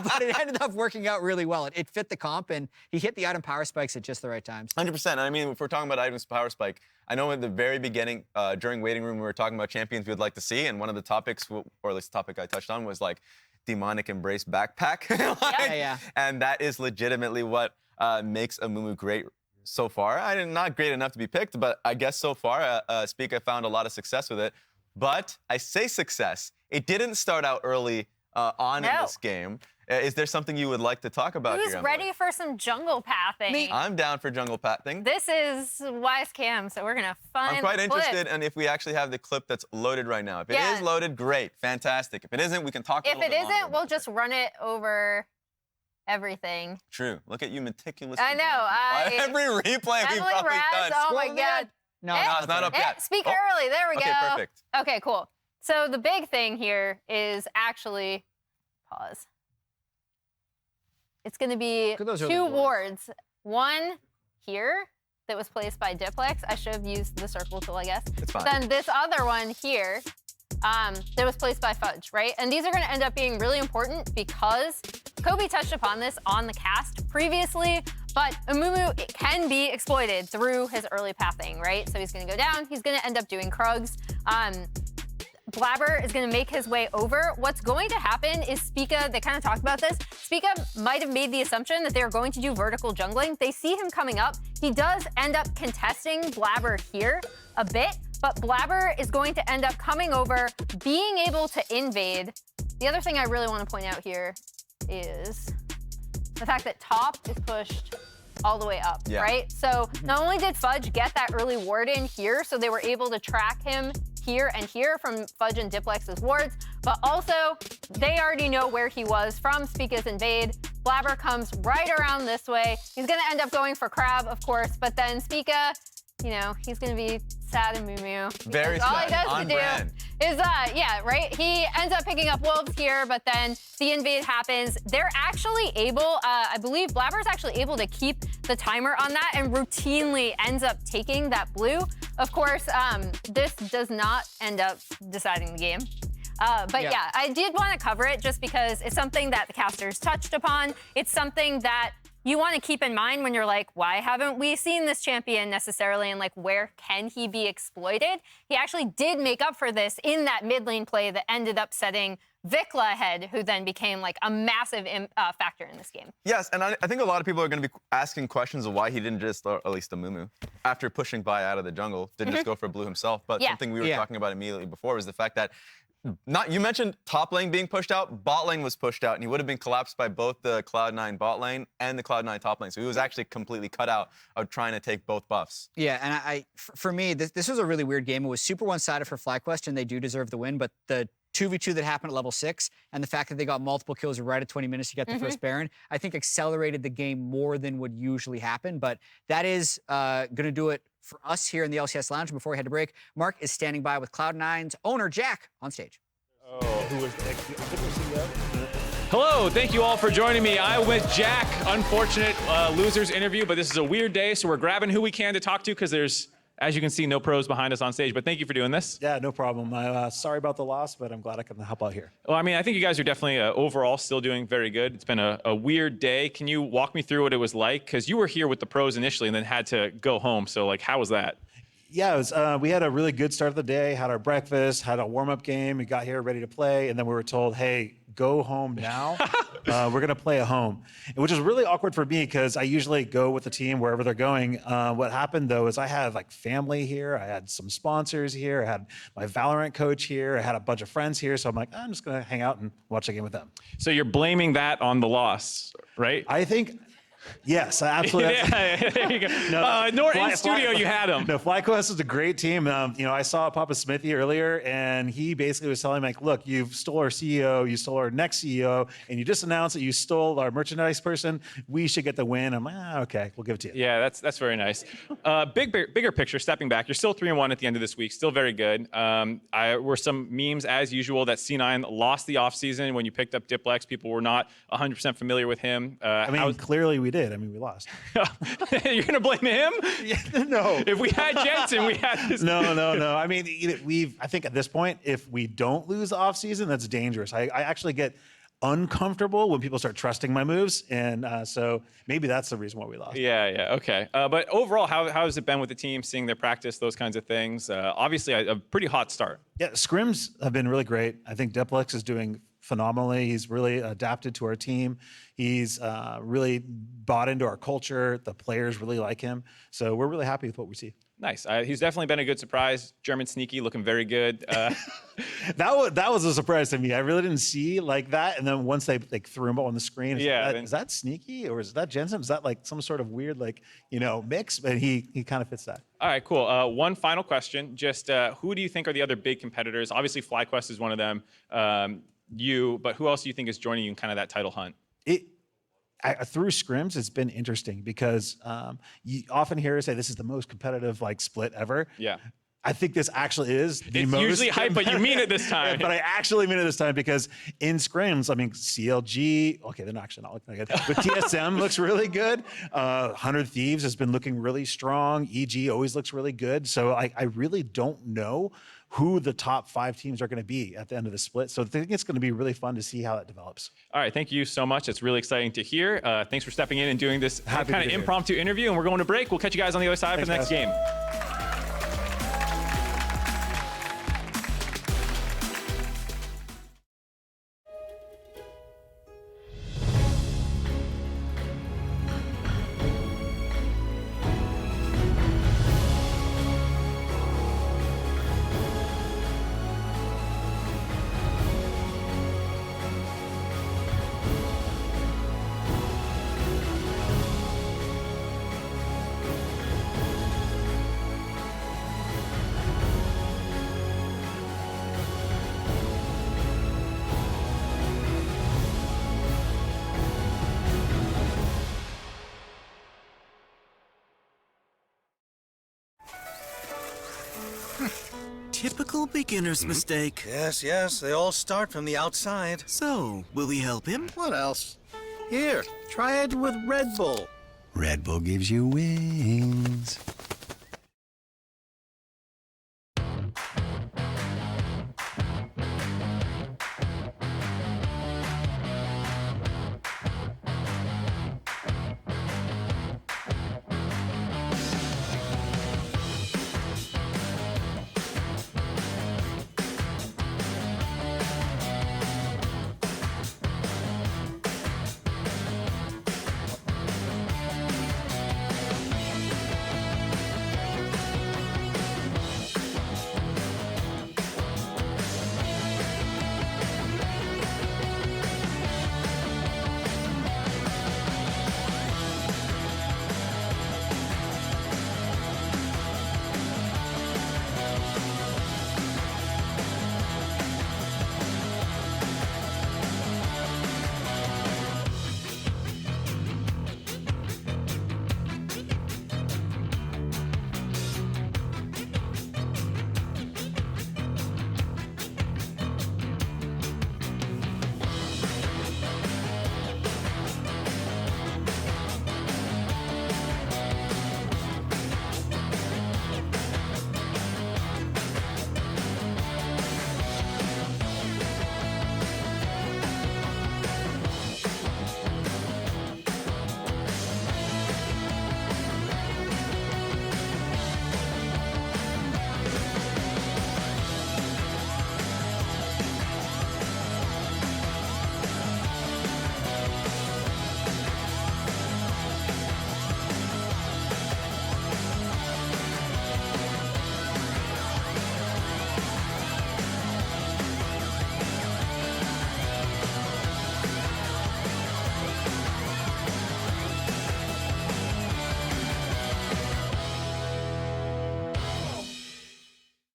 But it ended up working out really well. It fit the comp, and he hit the item power spikes at just the right times. 100%. I mean, if we're talking about items power spike, I know at the very beginning, during waiting room, we were talking about champions we'd like to see, and one of the topics, or at least the topic I touched on, was like demonic embrace backpack. Yeah. And that is legitimately what makes Amumu great. so far. Not great enough to be picked, but I guess so far, Spica found a lot of success with it. But I say success. It didn't start out early in this game. Is there something you would like to talk about Who's here? ready for some jungle pathing? I'm down for jungle pathing. This is Wise Cam, so we're gonna find. I'm quite the clip. interested in if we actually have the clip that's loaded right now. If it Yeah. is loaded, great, fantastic. If it isn't, we can talk. If a little it bit longer isn't, we'll about just run it over everything. True. Look at you meticulously. I know. Every replay we've Emily probably Raz, done. oh my Scroll God. down. No, Eh, No, it's not up yet. Speak Oh. early. There we go. Okay, perfect. Okay, cool. So the big thing here is actually pause. It's going to be Look at those early two wards. wards. One here that was placed by Diplex. I should have used the circle tool, I guess. It's fine. Then this other one here that was placed by Fudge, right? And these are going to end up being really important because Kobe touched upon this on the cast previously, but Amumu can be exploited through his early pathing, right? So he's going to go down. He's going to end up doing Krugs. Blaber is going to make his way over. What's going to happen is Spica, they kind of talked about this. Spica might have made the assumption that they were going to do vertical jungling. They see him coming up. He does end up contesting Blaber here a bit, but Blaber is going to end up coming over, being able to invade. The other thing I really want to point out here is the fact that top is pushed all the way up, Yeah. right? So not only did Fudge get that early ward in here, so they were able to track him here and here from Fudge and Diplex's wards, but also they already know where he was from Spica's invade. Blaber comes right around this way. He's gonna end up going for Crab, of course, but then Spica, you know, he's gonna be sad and moo-moo. Very All he sad, does on to do brand. is, yeah, right? He ends up picking up wolves here, but then the invade happens. They're actually able, I believe Blaber's actually able to keep the timer on that and routinely ends up taking that blue. Of course, this does not end up deciding the game. But yeah, I did want to cover it just because it's something that the casters touched upon. It's something that you want to keep in mind when you're like, why haven't we seen this champion necessarily, and like, where can he be exploited? He actually did make up for this in that mid lane play that ended up setting VicLa ahead, who then became like a massive factor in this game. Yes, and I think a lot of people are going to be asking questions of why he didn't just, or at least Amumu, after pushing by out of the jungle, didn't just go for blue himself. But Yeah. something we were talking about immediately before was the fact that you mentioned top lane being pushed out, bot lane was pushed out, and he would have been collapsed by both the Cloud9 bot lane and the Cloud9 top lane. So he was actually completely cut out of trying to take both buffs. Yeah, and for me, this was a really weird game. It was super one-sided for FlyQuest, and they do deserve the win, but the 2v2 that happened at level 6 and the fact that they got multiple kills right at 20 minutes to get the first Baron, I think accelerated the game more than would usually happen. But that is going to do it for us here in the LCS Lounge. Before we head to break, Mark is standing by with Cloud9's owner, Jack, on stage. Hello, thank you all for joining me. I'm with Jack. Unfortunate losers interview, but this is a weird day, so we're grabbing who we can to talk to because there's, as you can see, no pros behind us on stage. But thank you for doing this. Yeah, no problem. Sorry about the loss, but I'm glad I can help out here. Well, I mean, I think you guys are definitely overall still doing very good. It's been a weird day. Can you walk me through what it was like? Because you were here with the pros initially and then had to go home. So, like, how was that? Yeah, it was, we had a really good start of the day, had our breakfast, had a warm-up game. We got here ready to play, and then we were told, hey, go home now. We're going to play at home, which is really awkward for me because I usually go with the team wherever they're going. What happened, though, is I had like family here. I had some sponsors here. I had my Valorant coach here. I had a bunch of friends here. So I'm like, I'm just going to hang out and watch the game with them. So you're blaming that on the loss, right? I think... Yes, absolutely. Yeah, there you go. Nor in studio you had him. No, FlyQuest is a great team. You know, I saw Papa Smithy earlier, and he basically was telling me, like, look, you've stole our CEO, you stole our next CEO, and you just announced that you stole our merchandise person. We should get the win. I'm like, okay, we'll give it to you. Yeah, that's very nice. Bigger picture, stepping back, you're still 3-1 at the end of this week, still very good. Were some memes as usual that C9 lost the offseason when you picked up Diplex. People were not 100% familiar with him. I mean, clearly we did. I mean, we lost. You're gonna blame him? No. If we had Jensen, we had this. No. I mean, I think at this point, if we don't lose the offseason, that's dangerous. I actually get uncomfortable when people start trusting my moves, and so maybe that's the reason why we lost. Yeah, okay. But overall, how has it been with the team, seeing their practice, those kinds of things? Obviously, a pretty hot start. Yeah, scrims have been really great. I think Diplex is doing phenomenally. He's really adapted to our team. He's really bought into our culture. The players really like him. So we're really happy with what we see. Nice. He's definitely been a good surprise. German sneaky, looking very good. That was a surprise to me. I really didn't see like that. And then once they like threw him up on the screen, is that sneaky or is that Jensen? Is that like some sort of weird like mix? But he kind of fits that. All right, cool. One final question. Just who do you think are the other big competitors? Obviously, FlyQuest is one of them. But who else do you think is joining you in kind of that title hunt? Through scrims, it's been interesting because you often hear us say this is the most competitive like split ever. Yeah. I think this actually is the it's most. It's usually hype, but you mean it this time. But I actually mean it this time because in scrims, I mean, CLG, okay, they're actually not looking that good, but TSM looks really good. 100 Thieves has been looking really strong. EG always looks really good. So I really don't know who the top 5 teams are going to be at the end of the split. So I think it's going to be really fun to see how that develops. All right, thank you so much. It's really exciting to hear. Thanks for stepping in and doing this kind of impromptu interview. And we're going to break. We'll catch you guys on the other side for the next game. Typical beginner's mistake. Yes, they all start from the outside. So, will we help him? What else? Here, try it with Red Bull. Red Bull gives you wings.